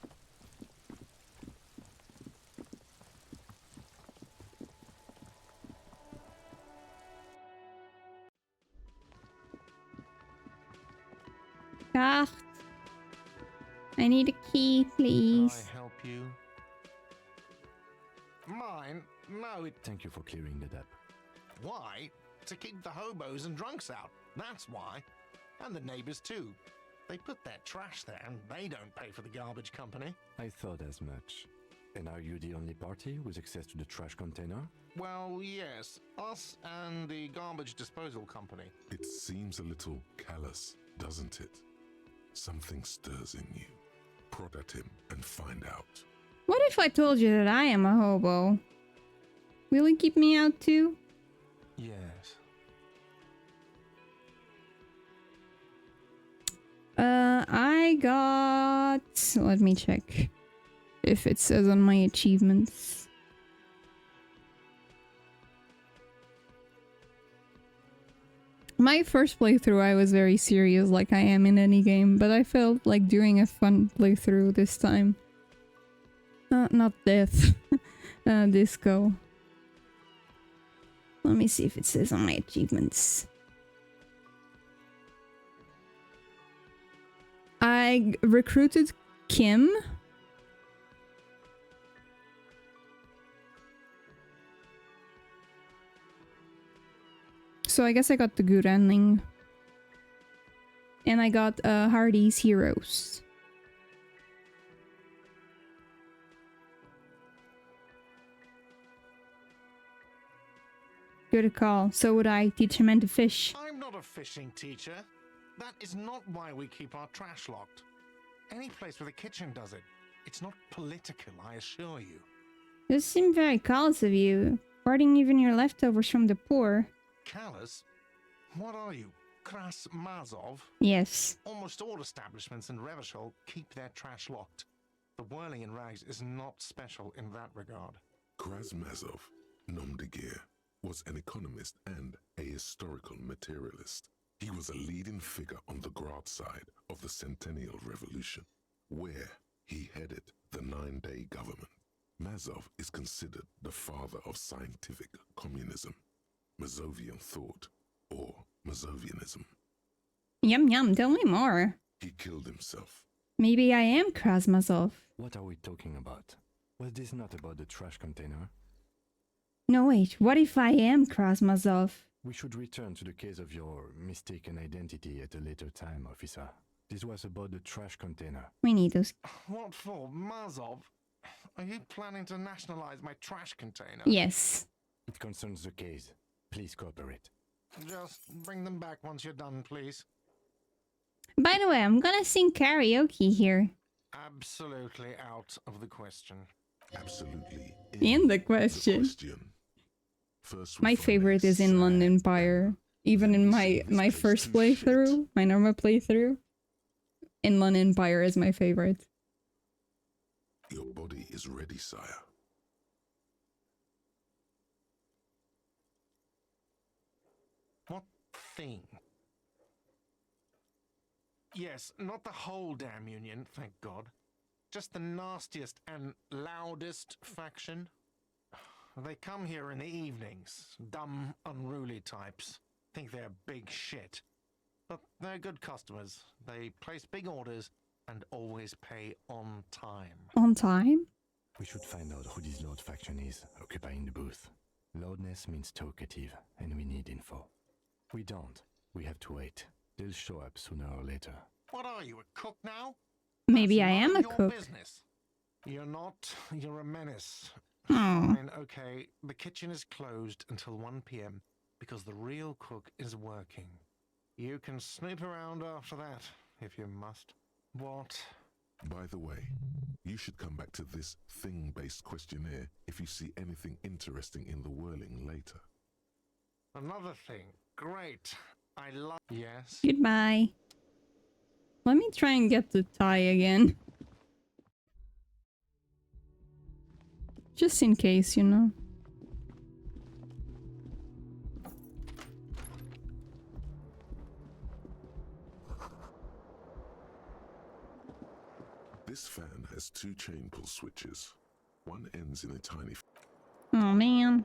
Gart. I need a key, please. Can I help you? Mine? No, Thank you for clearing that up. Why? To keep the hobos and drunks out. That's why. And the neighbors too. They put their trash there and they don't pay for the garbage company. I thought as much. And are you the only party with access to the trash container? Well, yes. Us and the garbage disposal company. It seems a little callous, doesn't it? Something stirs in you. Prod at him and find out. What if I told you that I am a hobo? Will you keep me out too? Yes. I got... Let me check if it says on my achievements. My first playthrough I was very serious like I am in any game, but I felt like doing a fun playthrough this time. Not death. Disco. Let me see if it says on my achievements. I recruited Kim. So I guess I got the good ending. And I got Hardy's Heroes. Good call. So would I teach him to fish. I'm not a fishing teacher. That is not why we keep our trash locked. Any place with a kitchen does it. It's not political, I assure you. This seems very callous of you, hoarding even your leftovers from the poor. Callous? What are you, Kras Mazov? Yes. Almost all establishments in Revachol keep their trash locked. The whirling in rags is not special in that regard. Krasmazov, nom de guerre, was an economist and a historical materialist. He was a leading figure on the Grad side of the Centennial Revolution, where he headed the 9-day government. Mazov is considered the father of scientific communism, Mazovian thought, or Mazovianism. Yum yum, tell me more. He killed himself. Maybe I am Krasmazov. What are we talking about? Was this not about the trash container? No wait, what if I am Krasmazov? We should return to the case of your mistaken identity at a later time, officer. This was about the trash container. We need those. What for, Mazov? Are you planning to nationalize my trash container? Yes. It concerns the case. Please cooperate. Just bring them back once you're done, please. By the way, I'm gonna sing karaoke here. Absolutely out of the question. Absolutely In the question. First, My favorite is Inland Empire. Even in my first playthrough, my normal playthrough, Inland Empire is my favorite. Your body is ready, sire. What thing? Yes, not the whole damn union, thank God. Just the nastiest and loudest faction. They come here in the evenings. Dumb, unruly types. Think they're big shit. But they're good customers. They place big orders and always pay on time. On time? We should find out who this Lord faction is, occupying the booth. Loudness means talkative, and we need info. We don't. We have to wait. They'll show up sooner or later. What are you, a cook now? Maybe That's I am none a of cook. your business. You're not. You're a menace. Oh. Fine, okay. The kitchen is closed until 1 p.m. because the real cook is working. You can snoop around after that, if you must. What? By the way, you should come back to this thing-based questionnaire if you see anything interesting in the whirling later. Another thing. Great. I love... Yes? Goodbye. Let me try and get the tie again. Just in case, you know. This fan has 2 chain pull switches. One ends in a tiny... Oh man.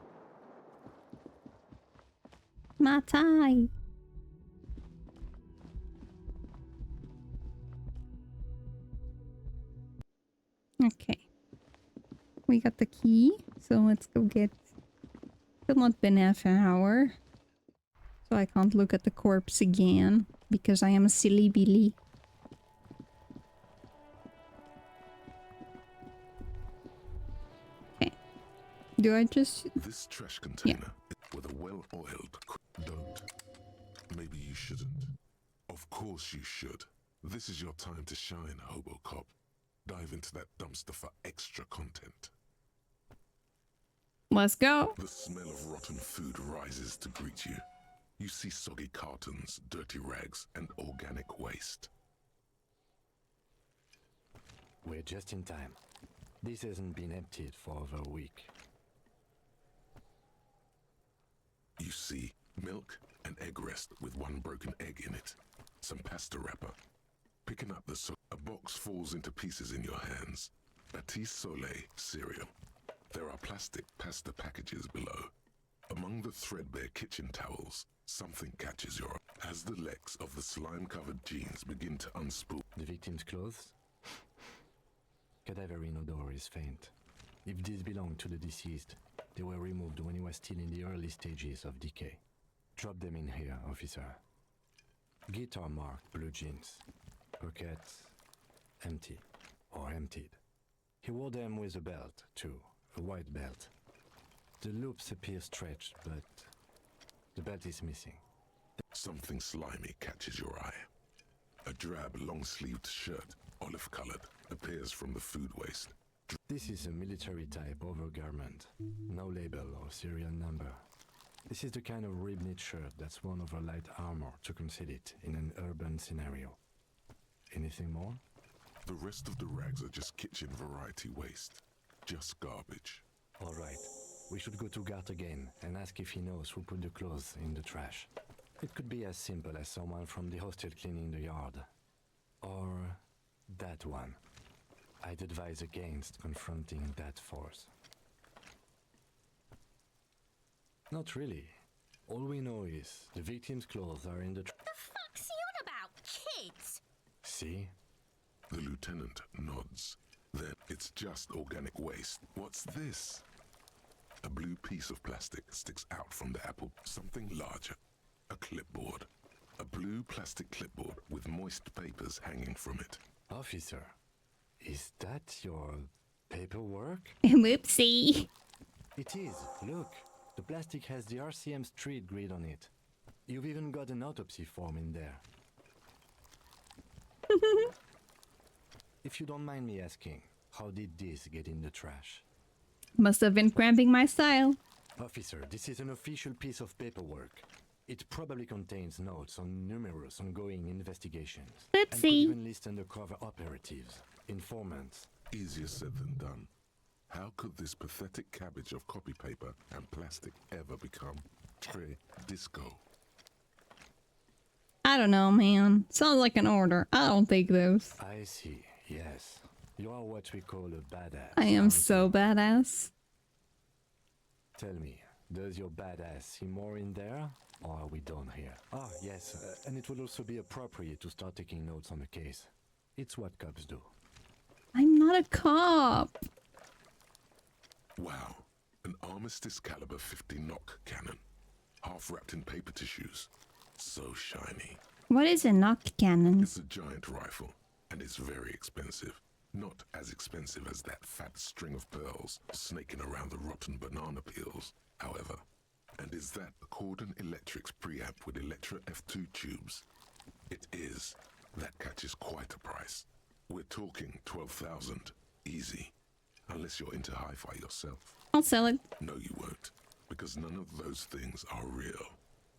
My tie. Okay. We got the key, so let's go get... Still not been half an hour. So I can't look at the corpse again, because I am a silly Billy. Okay. Do I just... This trash container with a well-oiled... Don't. Maybe you shouldn't. Of course you should. This is your time to shine, Hobo Cop. Dive into that dumpster for extra content. Let's go. The smell of rotten food rises to greet you. You see soggy cartons, dirty rags, and organic waste. We're just in time. This hasn't been emptied for over a week. You see milk and egg rest with one broken egg in it. Some pasta wrapper. Picking up a box falls into pieces in your hands. Batiste Soleil cereal. There are plastic pasta packages below. Among the threadbare kitchen towels, something catches your eye. As the legs of the slime-covered jeans begin to unspool. The victim's clothes? Cadaverine odor is faint. If these belong to the deceased, they were removed when he was still in the early stages of decay. Drop them in here, officer. Guitar marked blue jeans. Pockets empty or emptied. He wore them with a belt, too, a white belt. The loops appear stretched, but the belt is missing. Something slimy catches your eye. A drab, long-sleeved shirt, olive-colored, appears from the food waste. This is a military-type overgarment. No label or serial number. This is the kind of rib-knit shirt that's worn over light armor to conceal it in an urban scenario. Anything more? The rest of the rags are just kitchen variety waste. Just garbage. All right. We should go to Gart again and ask if he knows who put the clothes in the trash. It could be as simple as someone from the hostel cleaning the yard. Or that one. I'd advise against confronting that force. Not really. All we know is the victim's clothes are in the The fuck's he on about, kids? See? The lieutenant nods. Then it's just organic waste. What's this? A blue piece of plastic sticks out from the apple. Something larger. A clipboard. A blue plastic clipboard with moist papers hanging from it. Officer, is that your paperwork? Whoopsie. It is. Look, the plastic has the RCM street grid on it. You've even got an autopsy form in there. If you don't mind me asking, how did this get in the trash? Must have been cramping my style. Officer, this is an official piece of paperwork. It probably contains notes on numerous ongoing investigations. Let's and see. could even list undercover operatives, informants. Easier said than done. How could this pathetic cabbage of copy paper and plastic ever become très disco? I don't know, man. Sounds like an order. I don't take those. I see, yes. You are what we call a badass. I am aren't so you? badass. Tell me, does your badass see more in there? Or are we done here? Ah, yes, and it would also be appropriate to start taking notes on the case. It's what cops do. I'm not a cop. Wow, an Armistice caliber 50 knock cannon. Half wrapped in paper tissues. So shiny. What is a knock cannon? It's a giant rifle, and it's very expensive. Not as expensive as that fat string of pearls snaking around the rotten banana peels, however. And is that the Cordon Electric's preamp with Electra F2 tubes? It is. That catches quite a price. We're talking 12,000. Easy. Unless you're into hi-fi yourself. I'll sell it. No, you won't. Because none of those things are real.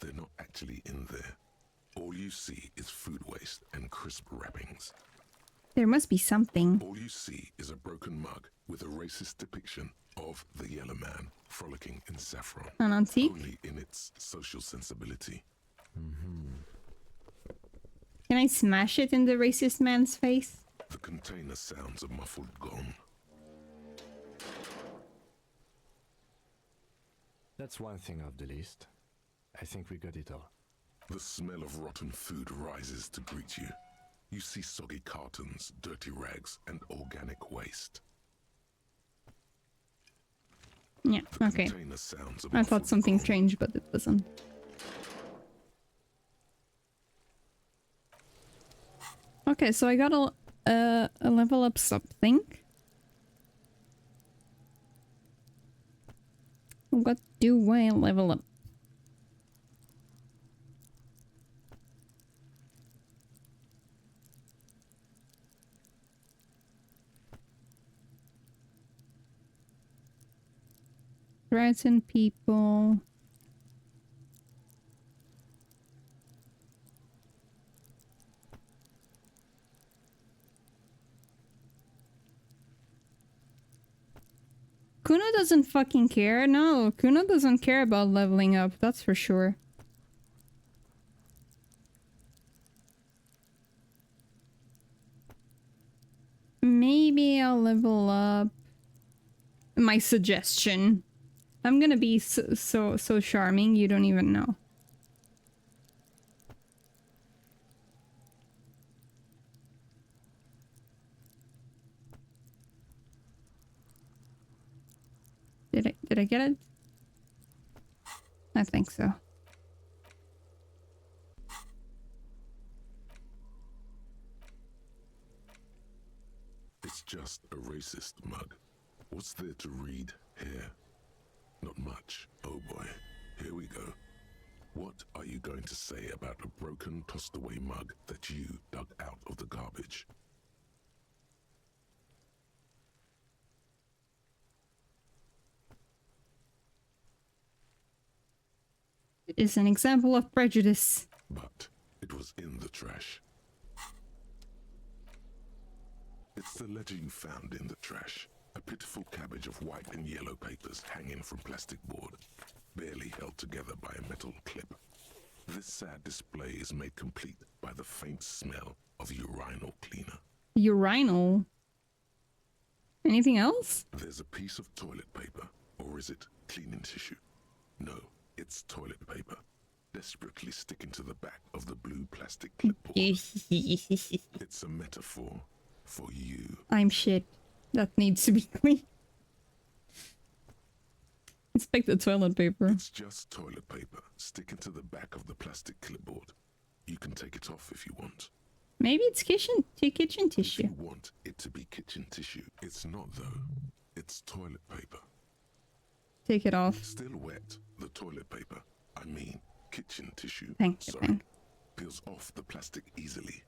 They're not actually in there. All you see is food waste and crisp wrappings. There must be something. All you see is a broken mug with a racist depiction of the yellow man frolicking in saffron. An antique? Only in its social sensibility. Can I smash it in the racist man's face? The container sounds a muffled gong. That's one thing off the list. I think we got it all. The smell of rotten food rises to greet you. You see soggy cartons, dirty rags, and organic waste. Yeah, The okay. container sounds a I thought muffled something gong. changed, but it wasn't. Okay, so I got a level up something. What do I level up? Threaten people. Kuno doesn't fucking care. No, Kuno doesn't care about leveling up, that's for sure. Maybe I'll level up. My suggestion. I'm gonna be so charming, you don't even know. Did I get it? I think so. It's just a racist mug. What's there to read here? Not much. Oh boy, here we go. What are you going to say about a broken, tossed away mug that you dug out of the garbage? It is an example of prejudice. But it was in the trash. It's the ledger you found in the trash. A pitiful cabbage of white and yellow papers hanging from plastic board, barely held together by a metal clip. This sad display is made complete by the faint smell of urinal cleaner. Urinal? Anything else? There's a piece of toilet paper, or is it cleaning tissue? No, it's toilet paper, desperately sticking to the back of the blue plastic clipboard. It's a metaphor for you. I'm shit. That needs to be clean. Inspect the toilet paper. It's just toilet paper sticking to the back of the plastic clipboard. You can take it off if you want. Maybe it's kitchen tissue. If you want it to be kitchen tissue, it's not though. It's toilet paper. Take it off. Still wet, the toilet paper. I mean, kitchen tissue. Thank you. Sorry. Peels off the plastic easily.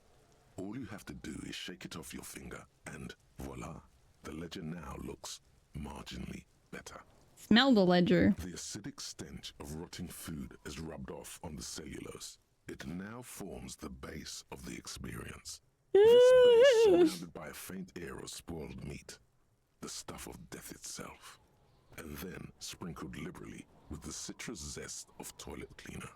All you have to do is shake it off your finger and voila. The ledger now looks marginally better. Smell the ledger. The acidic stench of rotting food is rubbed off on the cellulose. It now forms the base of the experience. This base surrounded by a faint air of spoiled meat, the stuff of death itself, and then sprinkled liberally with the citrus zest of toilet cleaner.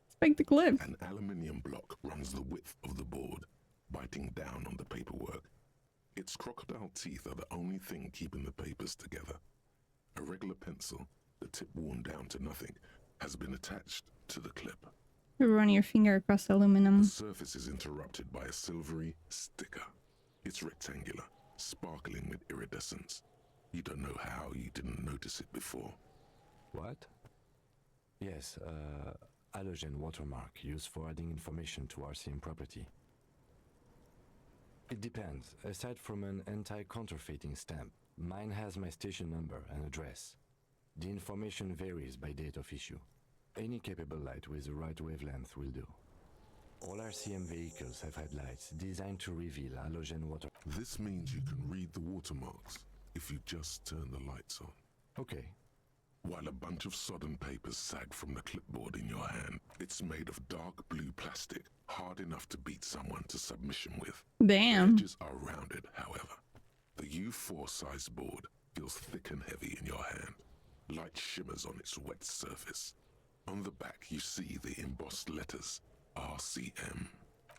Inspect the clip. An aluminium block runs the width of the board, biting down on the paperwork. Its crocodile teeth are the only thing keeping the papers together. A regular pencil, the tip worn down to nothing, has been attached to the clip. You run your finger across aluminum. The surface is interrupted by a silvery sticker. It's rectangular, sparkling with iridescence. You don't know how you didn't notice it before. What? Yes, halogen watermark used for adding information to RCM property. It depends. Aside from an anti-counterfeiting stamp, mine has my station number and address. The information varies by date of issue. Any capable light with the right wavelength will do. All RCM vehicles have had lights designed to reveal halogen water. This means you can read the watermarks if you just turn the lights on. Okay. While a bunch of sodden papers sag from the clipboard in your hand, it's made of dark blue plastic, hard enough to beat someone to submission with. Damn. The edges are rounded, however. The U4 size board feels thick and heavy in your hand. Light shimmers on its wet surface. On the back you see the embossed letters, RCM.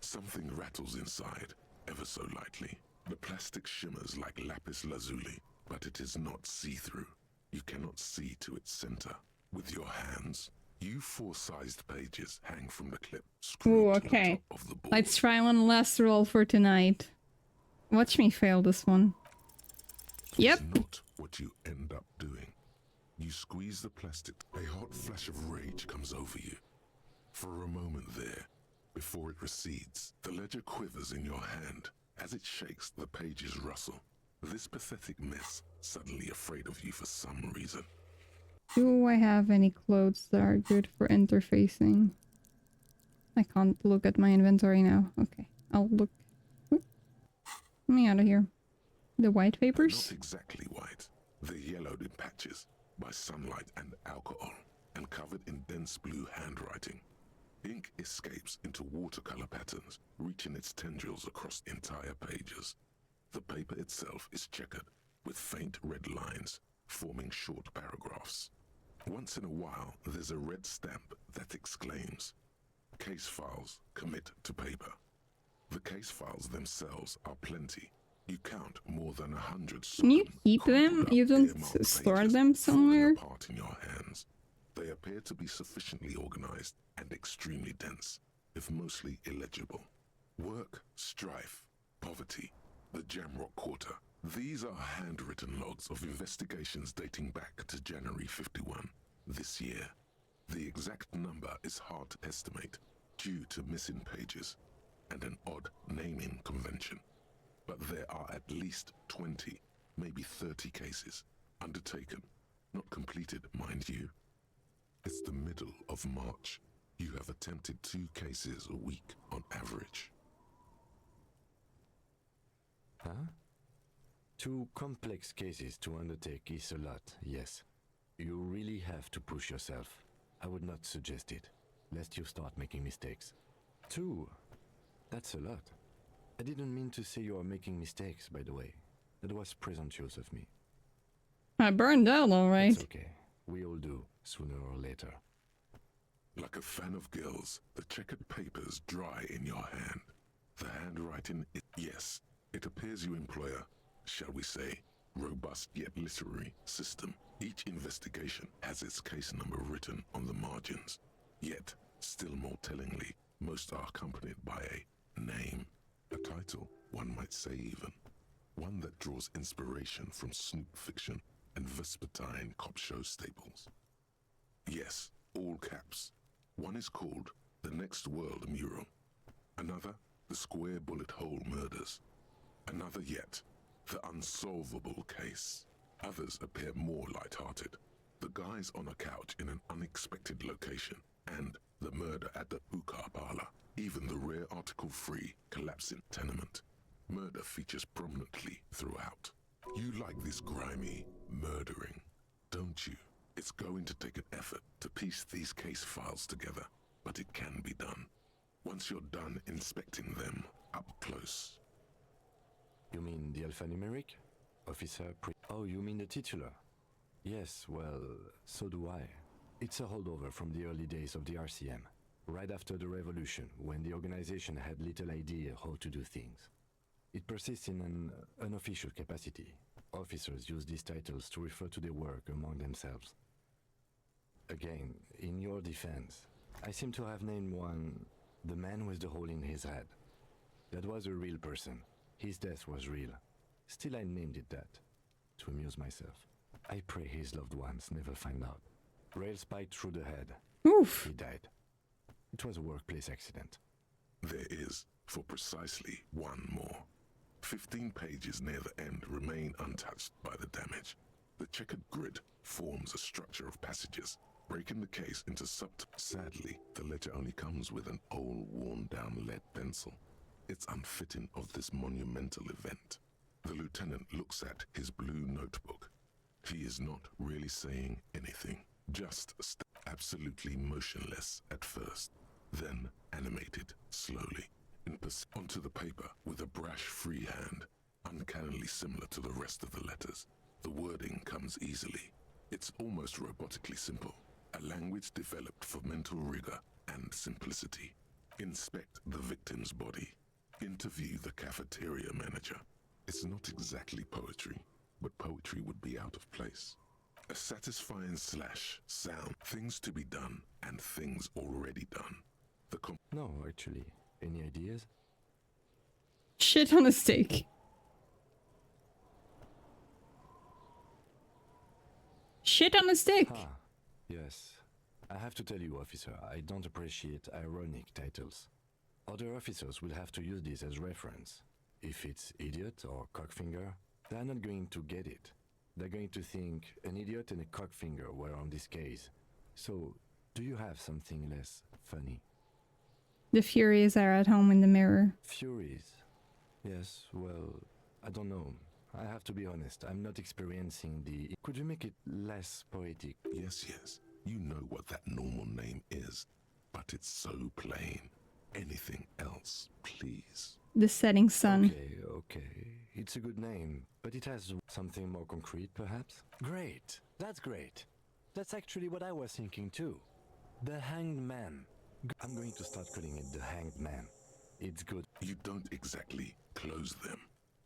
Something rattles inside, ever so lightly. The plastic shimmers like lapis lazuli, but it is not see-through. You cannot see to its center. With your hands, U4-sized pages hang from the clip, screwed to the top of the board. Let's try one last roll for tonight. Watch me fail this one. Yep. It's not what you end up doing. You squeeze the plastic. A hot flash of rage comes over you. For a moment there, before it recedes, the ledger quivers in your hand. As it shakes, the pages rustle. This pathetic mess, suddenly afraid of you for some reason. Do I have any clothes that are good for interfacing? I can't look at my inventory now. Okay, I'll look. Oop. Let me out of here. The white papers? Not exactly white. They're yellowed in patches by sunlight and alcohol, and covered in dense blue handwriting. Ink escapes into watercolor patterns, reaching its tendrils across entire pages. The paper itself is checkered, with faint red lines forming short paragraphs. Once in a while, there's a red stamp that exclaims, "Case files commit to paper." The case files themselves are plenty. You count more than 100. Can you keep them? You don't store them somewhere? Apart in your hands. They appear to be sufficiently organized and extremely dense, if mostly illegible. Work, strife, poverty, the Jamrock Quarter. These are handwritten logs of investigations dating back to January 51, this year. The exact number is hard to estimate due to missing pages and an odd naming convention. But there are at least 20, maybe 30 cases undertaken, not completed, mind you. It's the middle of March. You have attempted 2 cases a week on average. Huh? 2 complex cases to undertake is a lot, yes. You really have to push yourself. I would not suggest it, lest you start making mistakes. 2? That's a lot. I didn't mean to say you are making mistakes, by the way. That was presumptuous of me. I burned out, alright. It's okay. We all do, sooner or later. Like a fan of gills, the checkered papers dry in your hand. The handwriting, yes, it appears you employ a, shall we say, robust yet literary system. Each investigation has its case number written on the margins. Yet, still more tellingly, most are accompanied by a name, a title, one might say even. One that draws inspiration from Snoop fiction and Vespertine cop show staples. Yes, all caps. One is called The Next World Mural. Another, The Square Bullet Hole Murders. Another yet, The Unsolvable Case. Others appear more light-hearted. The guys on a couch in an unexpected location, and the murder at the hookah parlor. Even the rare article-free collapsing tenement. Murder features prominently throughout. You like this grimy murdering, don't you? It's going to take an effort to piece these case files together, but it can be done. Once you're done inspecting them up close. You mean the alphanumeric? Oh, you mean the titular? Yes, well, so do I. It's a holdover from the early days of the RCM, right after the revolution, when the organization had little idea how to do things. It persists in an unofficial capacity. Officers use these titles to refer to their work among themselves. Again, in your defense, I seem to have named one the man with the hole in his head. That was a real person. His death was real. Still, I named it that, to amuse myself. I pray his loved ones never find out. Rail spiked through the head. Oof. He died. It was a workplace accident. There is, for precisely one more. 15 pages near the end remain untouched by the damage. The checkered grid forms a structure of passages, breaking the case into Sadly, the ledger only comes with an old, worn-down lead pencil. It's unfitting of this monumental event. The lieutenant looks at his blue notebook. He is not really saying anything, just absolutely motionless at first, then animated slowly. Onto the paper with a brash free hand, uncannily similar to the rest of the letters. The wording comes easily. It's almost robotically simple, a language developed for mental rigor and simplicity. Inspect the victim's body. Interview the cafeteria manager. It's not exactly poetry, but poetry would be out of place. A satisfying sound, things to be done and things already done. No, actually. Any ideas? Shit on a steak. Shit on a stick. Ah, yes. I have to tell you, officer, I don't appreciate ironic titles. Other officers will have to use this as reference. If it's idiot or cockfinger, they're not going to get it. They're going to think an idiot and a cockfinger were on this case. So, do you have something less funny? The Furies are at home in the mirror. Furies? Yes, well, I don't know. I have to be honest, I'm not experiencing the... Could you make it less poetic? Yes, yes. You know what that normal name is, but it's so plain. Anything else, please? The setting sun. Okay, okay. It's a good name, but it has something more concrete, perhaps? Great. That's great. That's actually what I was thinking too. The Hanged Man. I'm going to start calling it the Hanged Man. It's good. You don't exactly close them,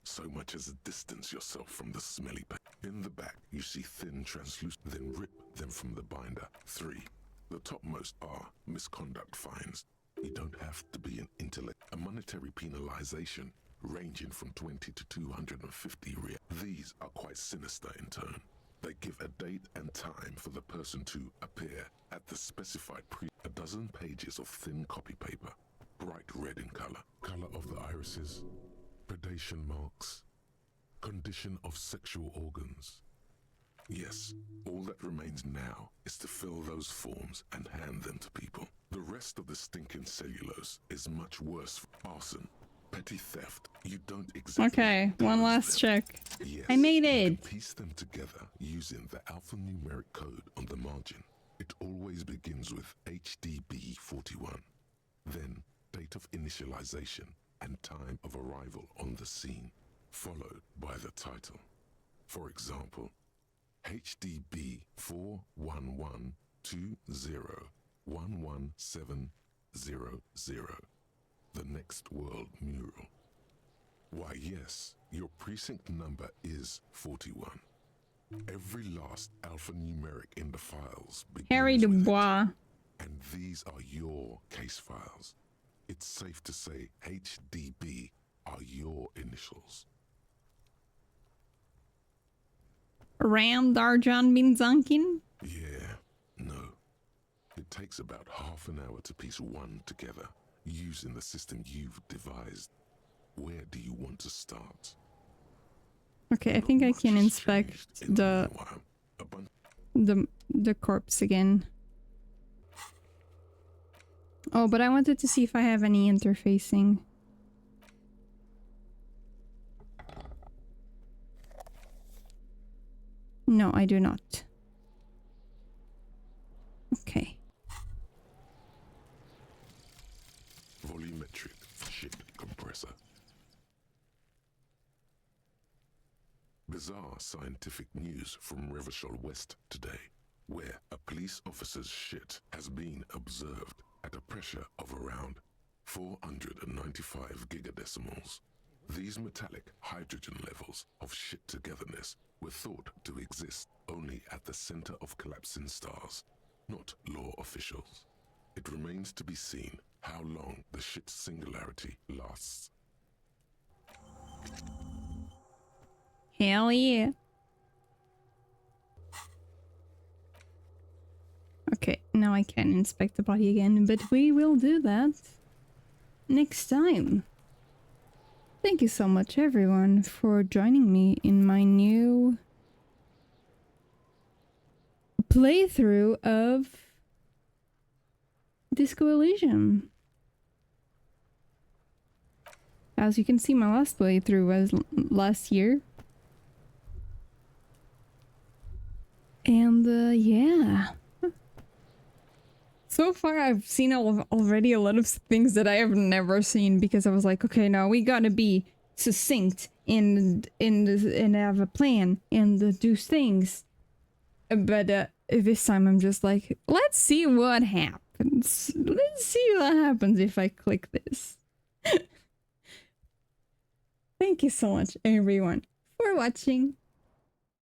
so much as distance yourself from the smelly pack. In the back, you see thin translucent, then rip them from the binder. 3. The topmost are misconduct fines. You don't have to be an intellect. A monetary penalization ranging from 20 to 250 real. These are quite sinister in turn. They give a date and time for the person to appear at the specified a dozen pages of thin copy paper, bright red in color. Color of the irises, predation marks, condition of sexual organs. Yes, all that remains now is to fill those forms and hand them to people. The rest of the stinking cellulose is much worse. Arson, petty theft. You don't exactly... Okay, one last check. Yes, I made you it. can piece them together using the alphanumeric code on the margin. It always begins with HDB 41. Then, date of initialization and time of arrival on the scene, followed by the title. For example, HDB 41120111700, the Next World Mural. Why yes, your precinct number is 41. Every last alphanumeric in the files begins Harry with Dubois. it. And these are your case files. It's safe to say HDB are your initials. Ram Darjan bin Zankin? Yeah, no. It takes about half an hour to piece one together, using the system you've devised. Where do you want to start? Okay, I think I can inspect the corpse again. Oh, but I wanted to see if I have any interfacing. No, I do not. Okay. Volumetric ship compressor. Bizarre scientific news from Revachol West today, where a police officer's shit has been observed at a pressure of around 495 gigadecimals. These metallic hydrogen levels of shit togetherness were thought to exist only at the center of collapsing stars, not law officials. It remains to be seen how long the shit singularity lasts. Hell yeah. Okay, now I can inspect the body again, but we will do that next time. Thank you so much, everyone, for joining me in my new playthrough of Disco Elysium. As you can see, my last playthrough was last year. And yeah. So far I've seen already a lot of things that I have never seen, because I was like, okay, now we gotta be succinct and have a plan and do things. But this time I'm just like, let's see what happens. Let's see what happens if I click this. Thank you so much, everyone, for watching.